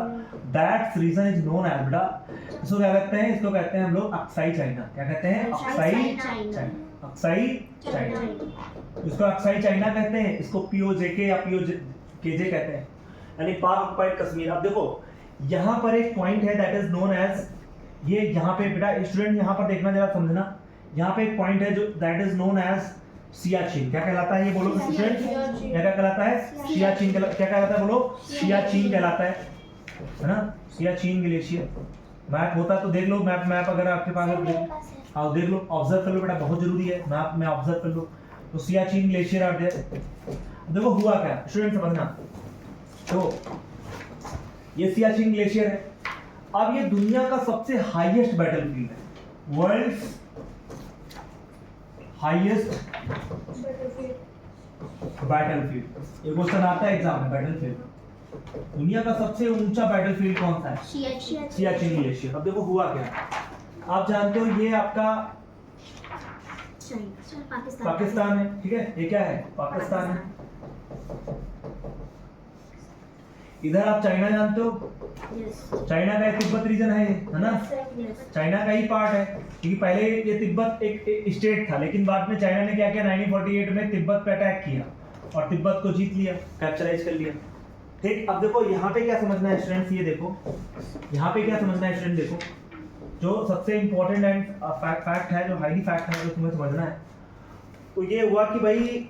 that's reason is known as, बेटा इसको क्या कहते हैं, इसको कहते हैं हम लोग अक्साई चाइना। क्या कहते हैं, अक्साई चाइना, अक्साई चाइना, इसको अक्साई चाइना कहते हैं, इसको पीओजेके या पीओकेजे कहते हैं, यानी पाक ऑक्युपाइड कश्मीर। अब देखो यहाँ पर एक पॉइंट है दैट इज नोन एज, ये यहाँ पे बेटा स्टूडेंट यहाँ पर देखना, जरा समझना, यहाँ पे एक पॉइंट है जो that is known as Siachen. क्या कहलाता है ये, बोलो स्टूडेंट, क्या कहलाता है, सियाचिन। क्या कहलाता है, बोलो, सियाचिन कहलाता है ना, सियाचिन ग्लेशियर। मैप होता तो देख लो, मैप अगर आपके पास है, हाँ देख लो, ऑब्जर्व कर लो बेटा, बहुत जरूरी है, मैप में ऑब्जर्व कर लो। तो सियाचिन ग्लेशियर आर देयर। देखो हुआ क्या स्टूडेंट, समझना, तो ये सियाचिन ग्लेशियर है। अब ये दुनिया का सबसे हाईएस्ट बैटलफील्ड है, वर्ल्ड हाईएस्ट बैटलफील्ड। ये क्वेश्चन आता है एग्जाम में, बैटलफील्ड, दुनिया का सबसे ऊंचा बैटलफील्ड कौन सा है, सियाचिन ग्लेशियर। अब देखो हुआ क्या, आप जानते हो ये आपका पाकिस्तान है, ठीक है, ये क्या है, पाकिस्तान है। इधर आप चाइना जानते हो, चाइना का तिब्बत रीजन है ना, चाइना का ही पार्ट है, क्योंकि पहले ये तिब्बत एक स्टेट था, लेकिन बाद में चाइना ने क्या किया, 1948 में तिब्बत पे अटैक किया और तिब्बत को जीत लिया, कैप्चराइज कर लिया, ठीक। अब देखो यहाँ पे क्या समझना है स्टूडेंट्स, ये देखो यहाँ पे क्या समझना है स्टूडेंट, देखो जो सबसे इंपॉर्टेंट एंड फैक्ट है, जो हाईली फैक्ट है, जो तुम्हें समझना है, तो ये हुआ कि भाई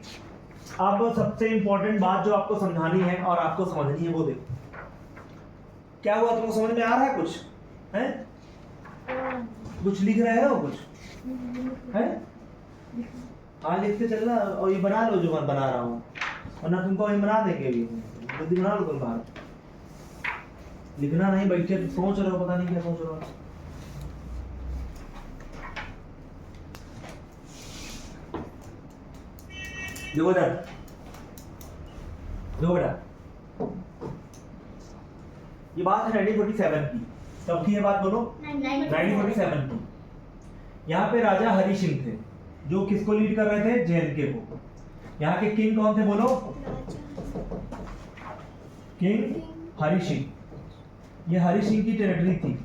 अब सबसे इंपॉर्टेंट बात जो आपको समझानी है और आपको समझनी है, वो देखो क्या हुआ, तुमको समझ में आ रहा है कुछ है, कुछ लिख रहे हो कुछ है, हाँ लिखते चलना, और ये बना लो जो मैं बना रहा हूँ, वरना तुमको वही बना देंगे, अभी जल्दी बना लो तुम, बाहर लिखना नहीं, बैठे सोच रहे हो, पता नहीं क्या सोच रहे हो। देखो इधर, देखो बेटा, ये बात है 1947 की, कब की है बात बोलो, 1947 की। यहाँ पे राजा हरि सिंह थे, जो किसको लीड कर रहे थे, जेएनके को। यहाँ के किंग कौन थे बोलो, किंग हरि सिंह। ये हरि सिंह की टेरिटरी थी।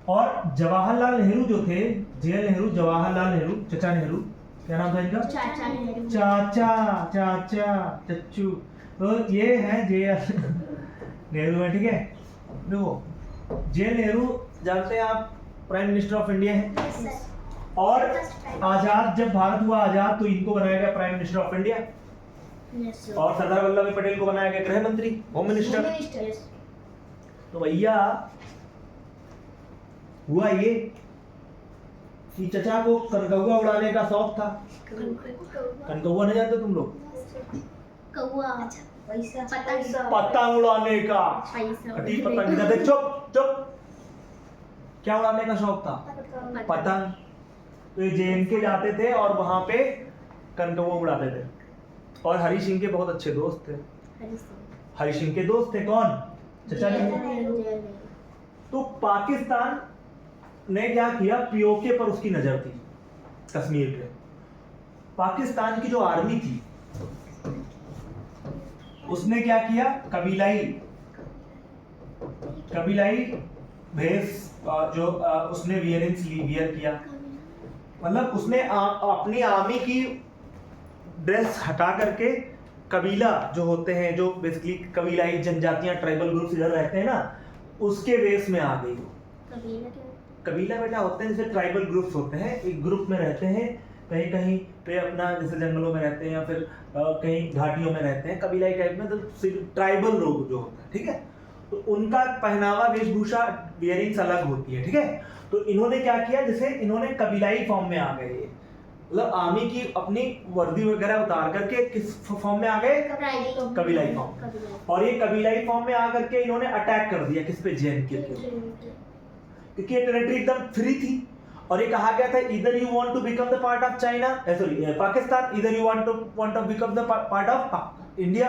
और जवाहरलाल नेहरू जो थे, जे नेहरू, जवाहरलाल नेहरू, चचा नेहरू, क्या नाम था इनका, चाचा नेहरू, चाचा, चाचा, चच्चू, तो ये है जे नेहरू है, ठीक है। देखो जे नेहरू जानते हैं आप, प्राइम मिनिस्टर ऑफ इंडिया है। Yes, sir. और First prime. आजाद, जब भारत हुआ आजाद तो इनको बनाया गया prime minister of India. Yes, sir. और सरदार वल्लभ भाई पटेल को बनाया गया गृह मंत्री, होम मिनिस्टर। Yes. तो भैया हुआ ये कि चचा को कनकौआ उड़ाने का शौक था। कनकौआ नहीं जानते तुम लोग, कौआ, पैसा, पतंग, पतंग उड़ाने का, पैसा, कटी पतंग, इधर देख, चुप चुप, क्या उड़ाने का शौक था, पतंग। तो ये जेएनके जाते थे और वहां पे कनकौआ उड़ाते थे। और हरि सिंह के बहुत अच्छे दोस्त थे। हरि सिंह के दोस्त थे कौन, चचा नेहरू। तो पाकिस्तान ने क्या किया, पीओके पर उसकी नजर थी, कश्मीर पे। पाकिस्तान की जो आर्मी थी उसने क्या किया, कबीलाई भेष जो उसने वियर किया। मतलब उसने अपनी आर्मी की ड्रेस हटा करके कबीला जो होते हैं, जो बेसिकली कबीलाई जनजातियां, ट्राइबल ग्रुप्स इधर रहते हैं ना, उसके वेश में आ गई। कबीला बेटा होते हैं जैसे ट्राइबल ग्रुप्स होते हैं, एक ग्रुप में रहते हैं, कहीं कहीं पे अपना जैसे जंगलों में रहते हैं या फिर कहीं घाटियों में रहते हैं, कबीलाई टाइप में, तो ट्राइबल लोग जो होते हैं, ठीक है। तो उनका पहनावा, वेशभूषा, बियरिंग्स अलग होती है, ठीक है। तो इन्होंने क्या किया, जैसे इन्होंने कबीलाई फॉर्म में आ गए, मतलब आर्मी की अपनी वर्दी वगैरह उतार करके किस फॉर्म में आ गए, कबीलाई फॉर्म। और ये कबीलाई फॉर्म में आकर के इन्होंने अटैक कर दिया किस पे, जेएनके पे, क्योंकि ये टेरिटरी एकदम फ्री थी। और ये कहा गया था, इधर you want to become the part of China, sorry Pakistan, इधर you want to become the part of India,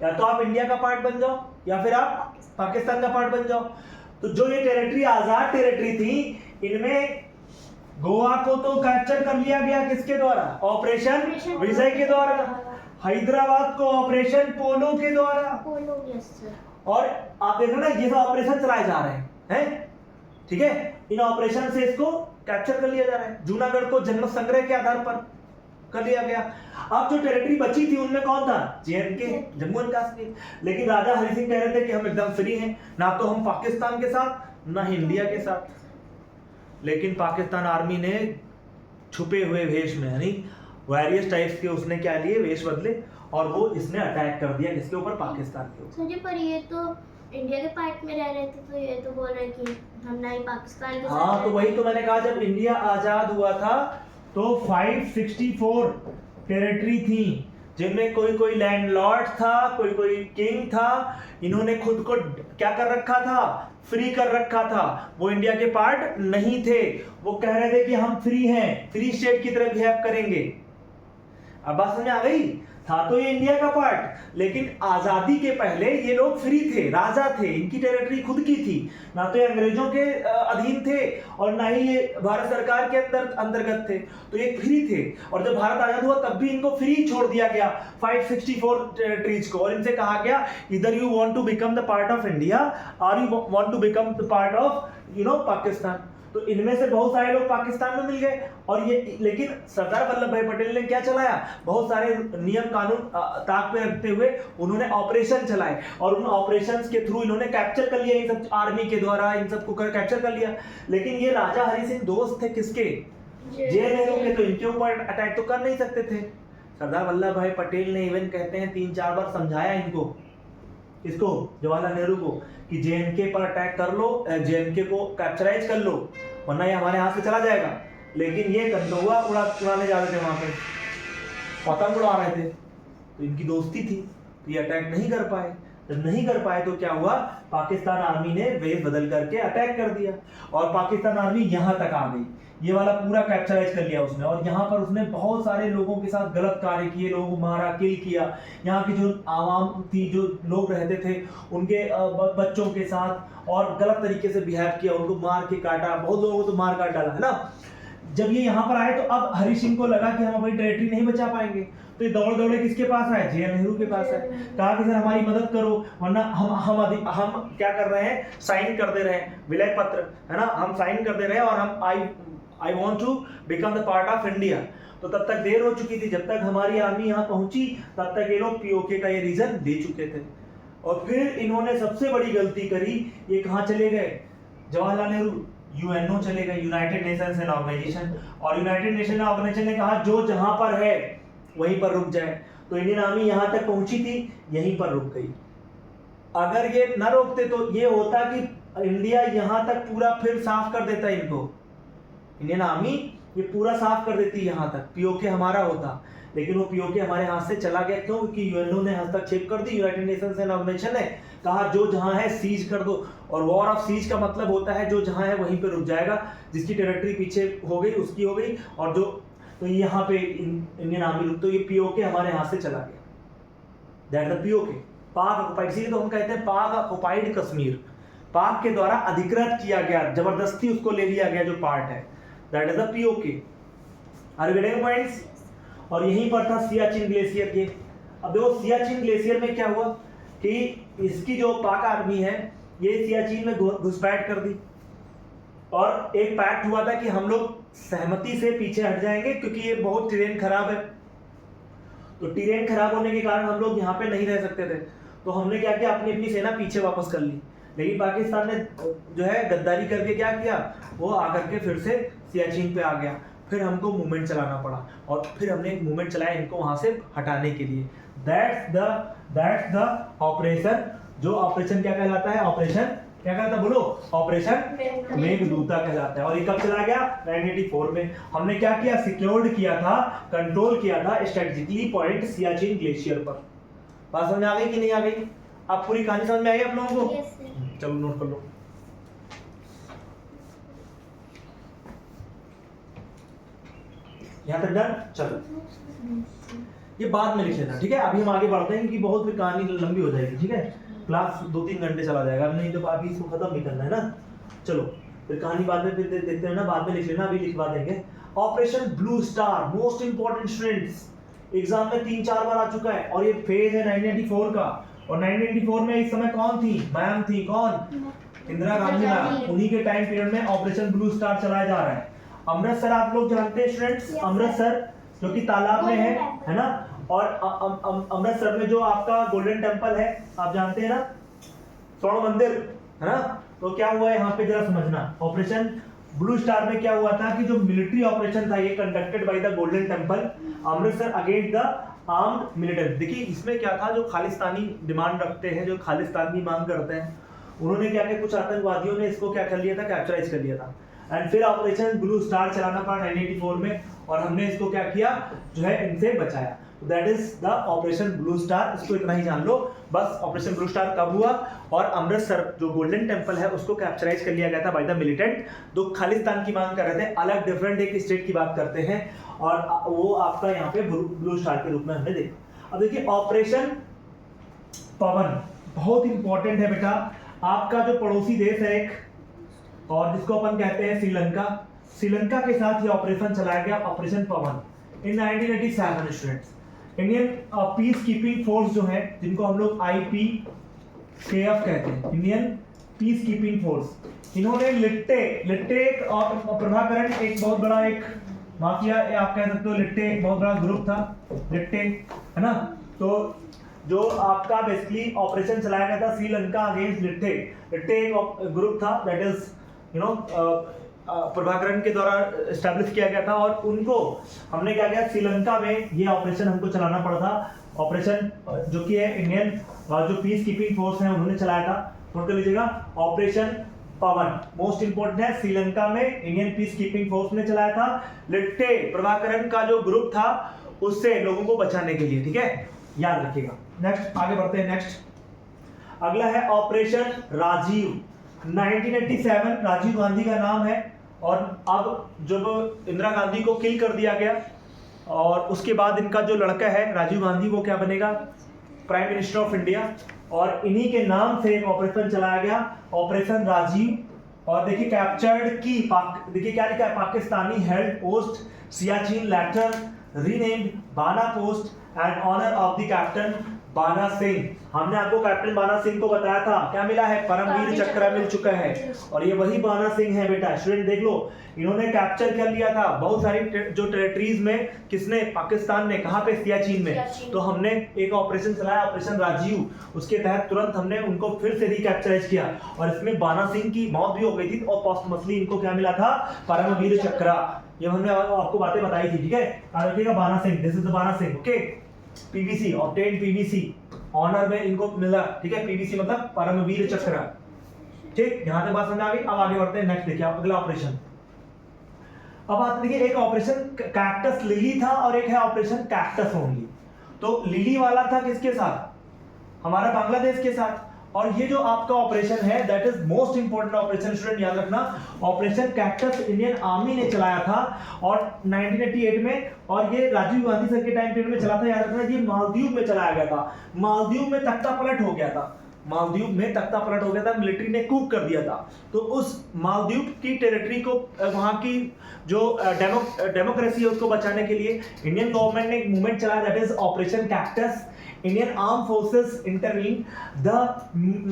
या तो आप इंडिया का पार्ट बन जाओ या फिर आप पाकिस्तान का पार्ट बन जाओ। तो जो ये टेरिटरी आजाद टेरिटरी थी, इनमें गोवा को तो कैप्चर कर लिया गया किसके द्वारा, ऑपरेशन विजय के द्वारा। हैदराबाद को ऑपरेशन पोलो के द्वारा। और आप देखो ना, ये सब ऑपरेशन चलाए जा रहे हैं, ठीक है। इन ऑपरेशन से इसको कैप्चर कर लिया जा रहा है। जूनागढ़ को जन्म संग्रह के आधार पर कर लिया गया। अब जो टेरिटरी बची थी उनमें कौन था, जेएनके, जम्मू एंड कश्मीर। लेकिन राजा हरि सिंह कह रहे थे कि हम एकदम फ्री हैं, ना तो हम पाकिस्तान के साथ ना इंडिया के साथ। लेकिन पाकिस्तान आर्मी ने छुपे हुए वेश में, यानी वेरियस टाइप्स के उसने क्या लिए, वेश बदले, और वो इसने अटैक कर दिया किसके ऊपर, पाकिस्तान के ऊपर। सर पर ये तो इंडिया के पार्ट में रह रहे थे, तो ये तो बोल रहे कि हम ना ही पाकिस्तान के साथ। हाँ, तो वही तो मैंने कहा, जब इंडिया आजाद हुआ था तो 564 टेरिटरी थी, जिनमें कोई कोई लैंडलॉर्ड था, कोई कोई किंग था। इन्होंने खुद को क्या कर रखा था, फ्री कर रखा था। वो इंडिया के पार्ट नहीं थे। वो कह रहे थे कि हम फ्री हैं, फ्री स्टेट की तरह बिहेव करेंगे। अब बात समझ आ गई। था तो ये इंडिया का पार्ट, लेकिन आजादी के पहले ये लोग फ्री थे, राजा थे, इनकी टेरिटरी खुद की थी, ना तो ये अंग्रेजों के अधीन थे और ना ही ये भारत सरकार के अंतर्गत थे। तो ये फ्री थे, और जब भारत आजाद हुआ तब भी इनको फ्री छोड़ दिया गया 564 टेरिटरीज को। और इनसे कहा गया, इधर you want to become the part of India और you want to become the part of Pakistan. तो इनमें से बहुत सारे लोग पाकिस्तान में मिल गए। और ये, लेकिन सरदार वल्लभ भाई पटेल ने क्या चलाया, बहुत सारे नियम कानून ताक पे रखते हुए उन्होंने ऑपरेशन चलाए, और उन ऑपरेशंस के थ्रू इन्होंने कैप्चर कर लिया, इन सब आर्मी के द्वारा इन सबको कैप्चर कर लिया। लेकिन ये राजा हरि सिंह दोस्त थे किसके, जे नेहरू के, तो इनके ऊपर अटैक तो कर नहीं सकते थे। सरदार वल्लभ भाई पटेल ने इवन कहते हैं 3-4 बार समझाया इनको, इसको जवाहरलाल नेहरू को, कि जेएनके पर अटैक कर लो, जेएनके को कैप्चराइज कर लो, वरना ये हमारे हाथ से चला जाएगा। लेकिन ये कनकौआ उड़ाने जा रहे थे, वहां पे पतंग उड़ा रहे थे, तो इनकी दोस्ती थी, तो ये अटैक नहीं कर पाए। जब नहीं कर पाए तो क्या हुआ, पाकिस्तान आर्मी ने वेश बदल करके अटैक कर दिया, और पाकिस्तान आर्मी यहाँ तक आ गई, ये वाला पूरा कैप्चराइज कर लिया उसने। और यहाँ पर उसने बहुत सारे लोगों के साथ गलत कार्य किए, लोगों को मारा, किल किया। यहाँ की जो आवाम थी, जो लोग रहते थे, उनके बच्चों के साथ और गलत तरीके से बिहेव किया, उनको मार के काटा, बहुत लोगों को तो मार काट डाला है ना। जब ये यहाँ पर आए तो अब हरी सिंह को लगा कि हम अपनी टेरिटरी नहीं बचा पाएंगे, तो ये दौड़ दौड़े किसके पास आए, जे नेहरू के पास आए। कहा कि सर हमारी मदद करो, वरना हम क्या कर रहे हैं, साइन कर दे रहे हैं विलय पत्र, है ना, हम साइन कर दे रहे हैं और हम I want to become the part of India. तो तब तक देर हो चुकी थी, जब तक हमारी आर्मी यहाँ पहुंची तब तक ये लोग पीओके का ये रीजन दे चुके थे। और फिर इन्होंने सबसे बड़ी गलती करी, ये कहाँ चले गए, जवाहरलाल नेहरू यूएनओ चले गए, यूनाइटेड नेशंस एंड ऑर्गेनाइजेशन। और यूनाइटेड नेशन ऑर्गेनाइजेशन ने कहा जो जहां पर है वहीं पर रुक जाए। तो इंडियन आर्मी यहां तक पहुंची थी, यहीं पर रुक गई। अगर ये न रोकते तो ये होता कि इंडिया यहां तक पूरा फिर साफ कर देता इनको, इंडियन आर्मी ये पूरा साफ कर देती यहां तक, पीओके हमारा होता। लेकिन वो पीओके हमारे हाथ से चला गया, क्यों, क्योंकि यूएनओ ने हस्तक्षेप कर दी, यूनाइटेड नेशंस एंड ऑर्गेनाइजेशन ने कहा जो जहां है सीज कर दो। और वॉर ऑफ सीज का मतलब होता है जो जहां है वहीं पे रुक जाएगा, जिसकी टेरिटरी पीछे हो गई उसकी हो गई, और जो तो यहाँ पे इंडियन आर्मी रुक, तो ये पीओके हमारे हाथ से चला गया, दैट द पीओके, पाक ऑक्युपाइड। इसीलिए तो हम कहते हैं पाक ऑक्युपाइड कश्मीर, पाक के द्वारा अधिकृत किया गया, जबरदस्ती उसको ले लिया गया जो पार्ट है, that is the PoK. Are you getting points? और यहीं पर था सियाचिन ग्लेशियर के। अब देखो सियाचिन ग्लेशियर में क्या हुआ कि इसकी जो पाक आर्मी है ये सियाचिन में घुसपैठ कर दी, और एक पैक्ट हुआ था कि हम लोग सहमति से पीछे हट जाएंगे क्योंकि ये बहुत टेरेन खराब है। तो टेरेन खराब होने के कारण हम लोग यहाँ पे नहीं रह सकते थे, तो हमने क्या किया, अपनी अपनी सेना पीछे वापस कर ली। लेकिन पाकिस्तान ने जो है गद्दारी करके क्या किया, वो आकर के फिर से सियाचिन पे आ गया। फिर हमको मूवमेंट चलाना पड़ा, और फिर हमने एक मूवमेंट चलाया इनको वहां से हटाने के लिए। That's the operation. जो ऑपरेशन क्या कहलाता है, ऑपरेशन क्या कहलाता है, बोलो, ऑपरेशन मेघदूता कहलाता है। और ये कब चला गया, 1984 में। हमने क्या किया, सिक्योर्ड किया था, कंट्रोल किया था स्ट्रेटेजिकली पॉइंट सियाचिन ग्लेशियर पर। बात समझ आ गई कि नहीं आ गई? अब पूरी कहानी समझ में आई आप लोगों को? चलो नोट कर लो। यहाँ तक डन? चलो ये बाद में लिख लेना, ठीक है। अभी हम आगे बढ़ते हैं क्योंकि बहुत फिर कहानी लंबी हो जाएगी, ठीक है। क्लास 2-3 घंटे चला जाएगा, नहीं तो अभी इसको खत्म भी करना है ना। चलो फिर कहानी बाद में फिर देखते हैं ना, बाद में लिख लेना, अभी लिखवा देंगे। Operation blue star, most important students, exam में 3-4 बार आ चुका है, और ये फेज है 1994 का। और 1994 में इस समय कौन थी, मैम थी, कौन, इंदिरा गांधी मैम। उन्हीं के टाइम पीरियड में ऑपरेशन ब्लू स्टार चलाया जा रहा है। अमृतसर आप लोग जानते हैं स्टूडेंट्स, अमृतसर जो कि तालाब में है ना। और अमृतसर में जो आपका गोल्डन टेम्पल है आप जानते हैं ना, स्वर्ण मंदिर, है ना। तो क्या हुआ यहाँ पे जरा समझना, ऑपरेशन ब्लू स्टार में क्या हुआ था कि जो मिलिट्री ऑपरेशन था ये conducted by the golden temple Amritsar against the armed militant. देखिए इसमें क्या था, जो खालिस्तानी डिमांड रखते हैं, जो खालिस्तान की मांग करते हैं, उन्होंने क्या किया, कुछ आतंकवादियों ने इसको क्या कर लिया था, कैप्चराइज कर लिया था। एंड फिर ऑपरेशन ब्लू स्टार चलाना पड़ा 1984 में, और हमने इसको क्या किया, जो है इनसे बचाया। That is the operation blue star. इसको इतना ही जान लो बस। ऑपरेशन ब्लू स्टार कब हुआ, और अमृतसर जो गोल्डन टेम्पल है उसको कैप्चराइज कर लिया गया था बाय द मिलिटेंट, जो खालिस्तान की मांग कर रहे थे। अलग डिफरेंट एक स्टेट की बात करते हैं, और वो आपका यहाँ पे ब्लू स्टार के रूप में हमने देखा। अब देखिए ऑपरेशन पवन बहुत इंपॉर्टेंट है बेटा। आपका जो पड़ोसी देश है एक, और जिसको अपन कहते हैं श्रीलंका, श्रीलंका के साथ ये ऑपरेशन चलाया गया, ऑपरेशन पवन इन 1987 students. Indian peace keeping force जो है, जिनको हम लोग IPKF कहते हैं, इंडियन पीस कीपिंग फोर्स, इन्होंने लिट्टे और प्रभाकरण एक बहुत बड़ा एक माफिया आप कह सकते हो, लिट्टे एक बहुत बड़ा ग्रुप था, लिट्टे, है ना। तो जो आपका बेसिकली ऑपरेशन चलाया गया था श्रीलंका अगेंस्ट लिट्टे एक ग्रुप था, that is you know Prabhakaran के द्वारा एस्टैब्लिश किया गया था। और उनको हमने क्या किया, श्रीलंका में ये ऑपरेशन हमको चलाना पड़ा था। ऑपरेशन जो कि है इंडियन जो पीस कीपिंग फोर्स है उन्होंने चलाया था। नोट कर लीजिएगा, ऑपरेशन पवन मोस्ट इंपोर्टेंट है, श्रीलंका में इंडियन पीस कीपिंग फोर्स ने चलाया था, लिट्टे प्रभाकरण का जो ग्रुप था उससे लोगों को बचाने के लिए, ठीक है, याद रखिएगा। नेक्स्ट आगे बढ़ते हैं। नेक्स्ट अगला है ऑपरेशन राजीव। 1987 राजीव गांधी का नाम है, और अब जब इंदिरा गांधी को किल कर दिया गया, और उसके बाद इनका जो लड़का है राजीव गांधी वो क्या बनेगा, प्राइम मिनिस्टर ऑफ इंडिया। और इन्हीं के नाम से एक ऑपरेशन चलाया गया, ऑपरेशन राजीव। और देखिए कैप्चर्ड की देखिए क्या लिखा है, Pakistani held post Siachen later renamed Bana post and honour of the captain Bana Singh. हमने आपको कैप्टन बाना सिंह को बताया था, क्या मिला है, परमवीर चक्र मिल चुका है। और ये वही बाना सिंह है बेटा। स्टूडेंट देख लो, इन्होंने कैप्चर कर लिया था बहुत सारी जो टेरिटरीज में, किसने, पाकिस्तान ने। कहां पे, सियाचिन में। तो हमने एक ऑपरेशन चलाया, ऑपरेशन राजीव, उसके तहत तुरंत हमने उनको फिर से रिकैप्चराइज किया और इसमें बाना सिंह की मौत भी हो गई थी और पोस्टमसली इनको क्या मिला था, परमवीर चक्र। ये हमने आपको बातें बताई थी, ठीक है। याद रखिएगा बाना Singh, this is the Bana Singh, okay. PVC, obtain PVC, honour में इनको मिला, ठीक है। पीवीसी मतलब परमवीर चक्र, ठीक। यहां तक बात समझ आ गई। अब आगे बढ़ते हैं, नेक्स्ट देखिए आप अगला ऑपरेशन। अब आते देखिए, एक ऑपरेशन कैक्टस लिली था और एक है ऑपरेशन कैक्टस ओनली। तो लिली वाला था किसके साथ, हमारा बांग्लादेश के साथ। और ये जो आपका ऑपरेशन है that is most important operation, student याद रखना। ऑपरेशन कैक्टस इंडियन आर्मी ने चलाया था और 1988 में, और ये राजीव गांधी सर के टाइम पीरियड में चला था। याद रखना, ये मालदीव में चलाया गया था। मालदीव में तख्ता पलट हो गया था, मालदीव में तख्ता पलट हो गया था, मिलिट्री ने कूप कर दिया था। तो उस मालदीव की टेरिटरी को, वहां की जो डेमोक्रेसी है उसको बचाने के लिए इंडियन गवर्नमेंट ने एक मूवमेंट चलाया that is operation cactus. Indian armed forces intervened. The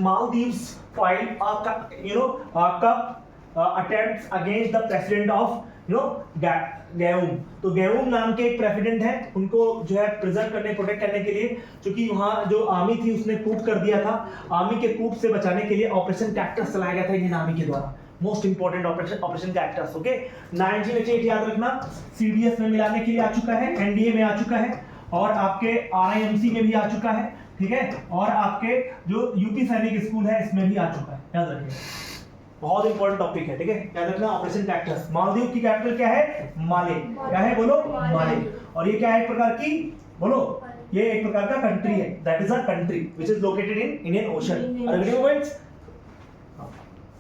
Maldives filed attempts against the president of गयाऊम। तो गयाऊम नाम के एक प्रेसिडेंट है, उनको जो है प्रिजर्व करने, प्रोटेक्ट करने के लिए, क्योंकि वहां जो आर्मी थी उसने कूप कर दिया था। आर्मी के कूप से बचाने के लिए ऑपरेशन कैक्टस चलाया गया था इंडियन आर्मी के द्वारा। Most important operation cactus, okay. 1988 याद रखना, सीडीएस में मिलाने के लिए आ चुका है, एनडीए में आ चुका है और आपके आरआईएमसी में भी आ चुका है, ठीक है। और आपके जो यूपी सैनिक स्कूल है इसमें भी आ चुका है, याद रखिए। बहुत इंपॉर्टेंट टॉपिक है, ठीक है, याद रखना। ऑपरेशन कैक्टस, मालदीव की कैपिटल क्या है, माले। क्या है बोलो, माले। और ये क्या है, एक प्रकार की, बोलो, ये एक प्रकार का कंट्री है, that is a country which is located in Indian Ocean. Are you points?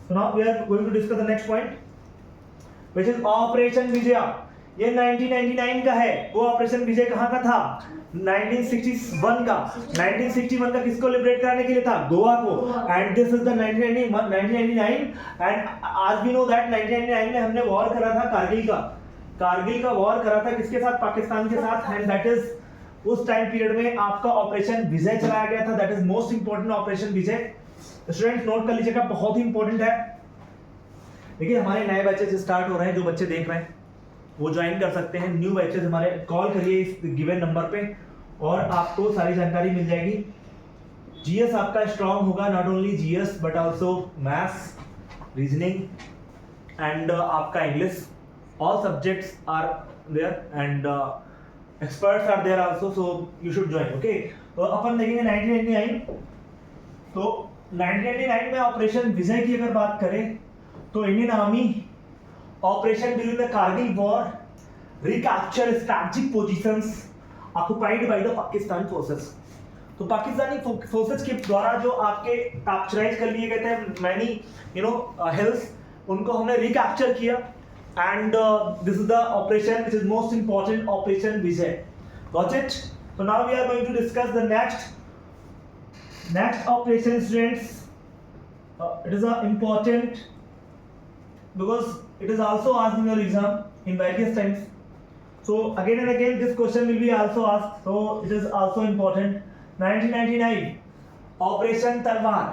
So now we are going to discuss the next point which is operation Vijay. ये 1999 का है। वो ऑपरेशन विजय कहां का था, 1961 का। 1961 का किसको लिबरेट कराने के लिए था, गोवा को। And this is the 1999 and आज वी नो दैट 1999 में हमने वॉर करा था कारगिल का वॉर करा था किसके साथ, पाकिस्तान के साथ। एंड दैट इज उस टाइम पीरियड में आपका ऑपरेशन विजय चलाया गया था, that is most important operation Vijay. Students note कर लीजिएगा, बहुत ही इंपॉर्टेंट है। देखिए हमारे नए बैचेस स्टार्ट हो रहे हैं, जो बच्चे देख रहे हैं वो ज्वाइन कर सकते हैं। न्यू बैचेस हमारे, कॉल करिए इस गिवन नंबर पे और आपको सारी जानकारी मिल जाएगी। जीएस आपका स्ट्रांग होगा, not only GS but also maths, reasoning and आपका English. All subjects are there and experts are there also, so you should join, okay. तो अपन देखेंगे 1999। तो 1999 में ऑपरेशन विजय की अगर बात करें तो Indian army operation during the Kargil war recapture strategic positions occupied by the Pakistan forces. तो पाकिस्तानी फोर्सेस के द्वारा जो आपके कैप्चराइज कर लिए गए थे मैनी हिल्स, उनको हमने रिकैप्चर किया। And this is the operation which is most important, operation Vijay. Got it? So now we are going to discuss the next operation, students. It is important because it is also asked in your exam in various times. So again and again this question will be also asked. So it is also important. 1999 operation तलवार,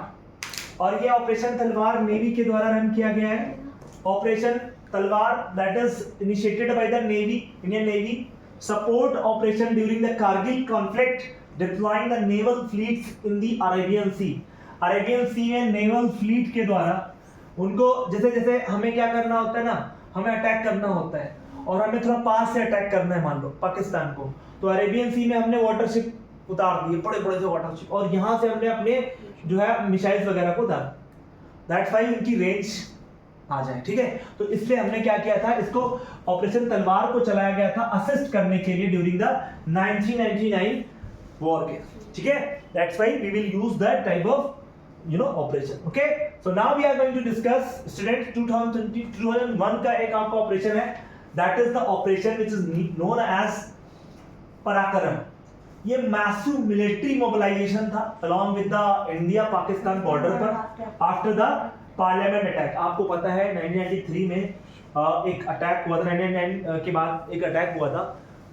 और ये ऑपरेशन तलवार नेवी के द्वारा रन किया गया है। ऑपरेशन तलवार that is initiated by the navy, Indian navy. Support operation during the Kargil conflict, deploying the naval fleets in the Arabian Sea. Arabian Sea में naval fleet के द्वारा उनको जैसे जैसे हमें क्या करना होता है ना, हमें अटैक करना होता है और हमें थोड़ा पास से अटैक करना है, मान लो पाकिस्तान को, तो अरेबियन सी में हमने वाटरशिप उतार दिए, बड़े बड़े से वाटरशिप, और यहाँ से हमने अपने जो है मिसाइल्स वगैरह को उतार, दैट्स व्हाई उनकी रेंज आ जाए, ठीक है। तो इसलिए हमने क्या किया था, इसको ऑपरेशन तलवार को चलाया गया था असिस्ट करने के लिए ड्यूरिंग द 1999 वॉर के, ठीक है। That's why we will use that type of operation, okay. So now we are going to discuss student 2001 का एक आपका ऑपरेशन है, that is the operation which is known as Parakram. ये मैसिव मिलिट्री मोबिलाइजेशन था along with the India Pakistan border पर आफ्टर द पार्लियामेंट अटैक, आपको पता है 1993 में एक अटैक हुआ था, 1999 के बाद एक अटैक हुआ था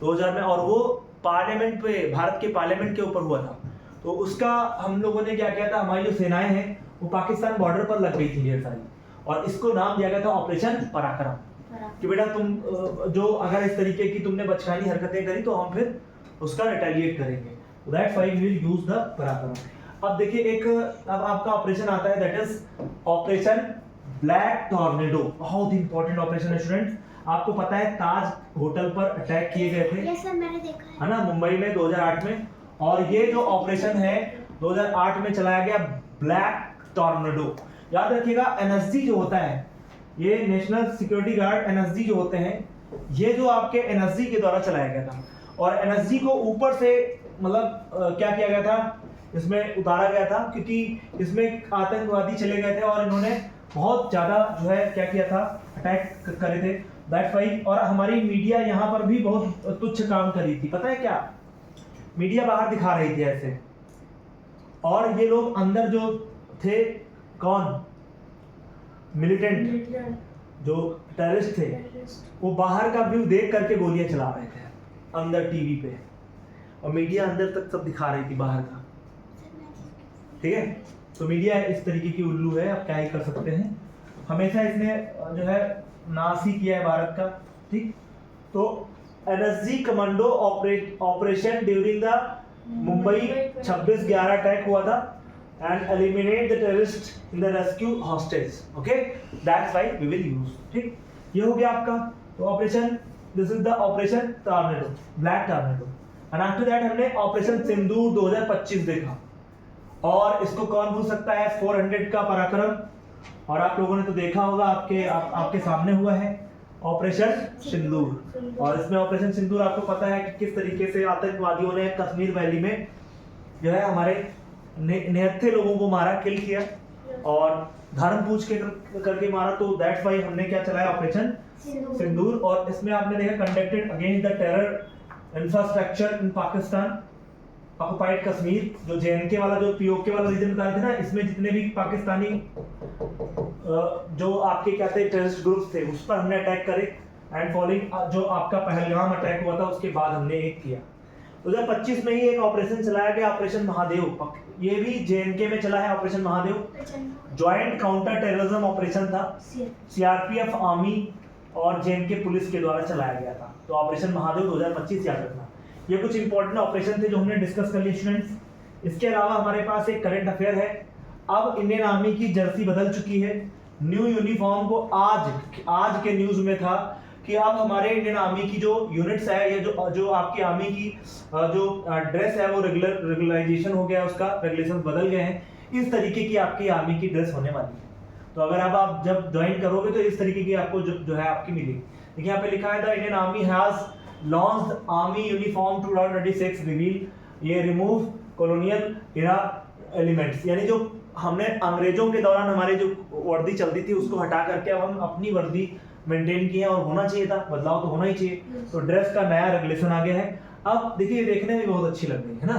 2000 में, और वो पार्लियामेंट पे, भारत के पार्लियामेंट के ऊपर हुआ था। तो उसका हम लोगों ने क्या किया था, हमारी जो सेनाएं हैं वो पाकिस्तान बॉर्डर पर लग गई थी ढेर सारी, और इसको नाम दिया गया था ऑपरेशन पराक्रम, कि बेटा तुम जो अगर इस तरीके की तुमने बचकानी हरकतें करी तो हम फिर उसका रिटेलिएट करेंगे। That's why we will use the Parakram. अब देखिए एक अब आपका ऑपरेशन आता है, that is operation Black Tornado. बहुत इंपॉर्टेंट ऑपरेशन है स्टूडेंट्स। आपको पता है ताज होटल पर अटैक किए गए थे, यस सर मैंने देखा है ना, मुंबई में 2008 में, और ये जो ऑपरेशन है 2008 में चलाया गया ब्लैक टॉर्नेडो। याद रखिएगा एनएसजी जो होता है, ये नेशनल सिक्योरिटी गार्ड एनएसजी जो होते हैं, ये जो आपके एनएसजी के द्वारा चलाया गया था, और एनएसजी को ऊपर से मतलब क्या किया गया था, इसमें उतारा गया था, क्योंकि इसमें आतंकवादी चले गए थे और इन्होंने बहुत ज्यादा जो है क्या किया था, अटैक करे थे। दैट्स व्हाई, और हमारी मीडिया यहाँ पर भी बहुत तुच्छ काम कर रही थी। पता है क्या, मीडिया बाहर दिखा रही थी ऐसे, और ये लोग अंदर जो थे, कौन, मिलिटेंट जो टेररिस्ट थे, वो बाहर का व्यू देख करके गोलियां चला रहे थे अंदर टीवी पे, और मीडिया अंदर तक सब दिखा रही थी बाहर का। ठीक है, तो मीडिया इस तरीके की उल्लू है, आप क्या ही कर सकते हैं। हमेशा इसने जो है नाश ही किया है भारत का। ठीक, तो NSG commando operation during the Mumbai 26/11 attack हुआ था, and eliminate the terrorist in the rescue hostage. Okay, that's why we will use. ठीक, ये हो गया आपका तो operation, this is the operation tornado, black tornado. And after that हमने ऑपरेशन सिंदूर 2025 देखा, और इसको कौन भूल सकता है, 400 का पराक्रम, और आप लोगों ने तो देखा होगा, आपके सामने हुआ है ऑपरेशन सिंदूर। और इसमें ऑपरेशन सिंदूर आपको पता है कि किस तरीके से आतंकवादियों ने कश्मीर वैली में जो है हमारे निहत्थे लोगों को मारा, किल किया, और धर्म पूछ के करके मारा। तो दैट्स व्हाई हमने क्या चलाया, ऑपरेशन सिंदूर। और इसमें आपने देखा conducted against the terror infrastructure in Pakistan, occupied Kashmir, जो जेएनके वाला, जो पीओके वाला रीजन बता रहे थे ना, इसमें जितने भी पाकिस्तानी जो आपके क्या थे टेररिस्ट ग्रुप्स थे, उस पर हमने अटैक करे। एंड फॉलोइंग जो आपका पहलगाम अटैक हुआ था, उसके बाद हमने एक किया। 2025 में ही एक ऑपरेशन चलाया गया, ऑपरेशन महादेव, ये भी जेएनके में चला है operation Mahadev. Joint counter terrorism operation था, सीआरपीएफ, आर्मी और जेएनके पुलिस के द्वारा चलाया गया था। तो ऑपरेशन महादेव 2025 याद रखना। ये कुछ इंपॉर्टेंट ऑपरेशन थे जो हमने डिस्कस कर लिए स्टूडेंट्स। इसके अलावा हमारे पास एक करंट अफेयर है। अब इंडियन आर्मी की जर्सी बदल चुकी है, न्यू यूनिफॉर्म को आज के न्यूज में था कि अब हमारे इंडियन आर्मी की जो यूनिट्स है, या जो आपकी आर्मी की जो ड्रेस है, वो रेगुलराइजेशन हो गया, उसका रेगुलेशन बदल गए हैं। इस तरीके की आपकी आर्मी की ड्रेस होने वाली है। तो अगर आप जब ज्वाइन करोगे तो इस तरीके की आपको जो है आपकी मिलेगी। देखिए यहाँ पे लिखा है the Indian army has launched army uniform 2026 reveal, ये रिमूव कॉलोनियल एरा एलिमेंट्स, यानी जो हमने अंग्रेजों के दौरान हमारे जो वर्दी चलती थी उसको हटा करके अब हम अपनी वर्दी मेंटेन किया, और होना चाहिए था, बदलाव तो होना ही चाहिए। तो ड्रेस का नया रेगुलेशन आ गया है। अब देखिए देखने में बहुत अच्छी लग रही है ना,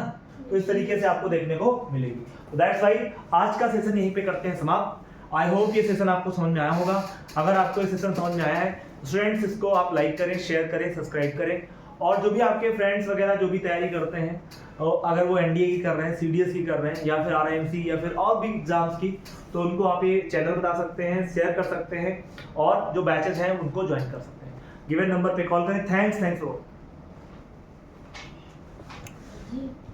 तो इस तरीके से आपको देखने को मिलेगी। तो दैट्स व्हाई आज का सेशन यहीं पे करते हैं समाप्त। आई होप ये सेशन आपको समझ में आया होगा। अगर आपको ये सेशन समझ में आया है स्टूडेंट्स, इसको आप लाइक करें, शेयर करें, सब्सक्राइब करें, और जो भी आपके फ्रेंड्स वगैरह जो भी तैयारी करते हैं, अगर वो एनडीए की कर रहे हैं, सीडीएस की कर रहे हैं, या फिर आरआईएमसी या फिर और भी एग्जाम्स की, तो उनको आप ये चैनल बता सकते हैं, शेयर कर सकते हैं, और जो बैचेज हैं उनको ज्वाइन कर सकते हैं। गिवन नंबर पे कॉल करें। Thanks for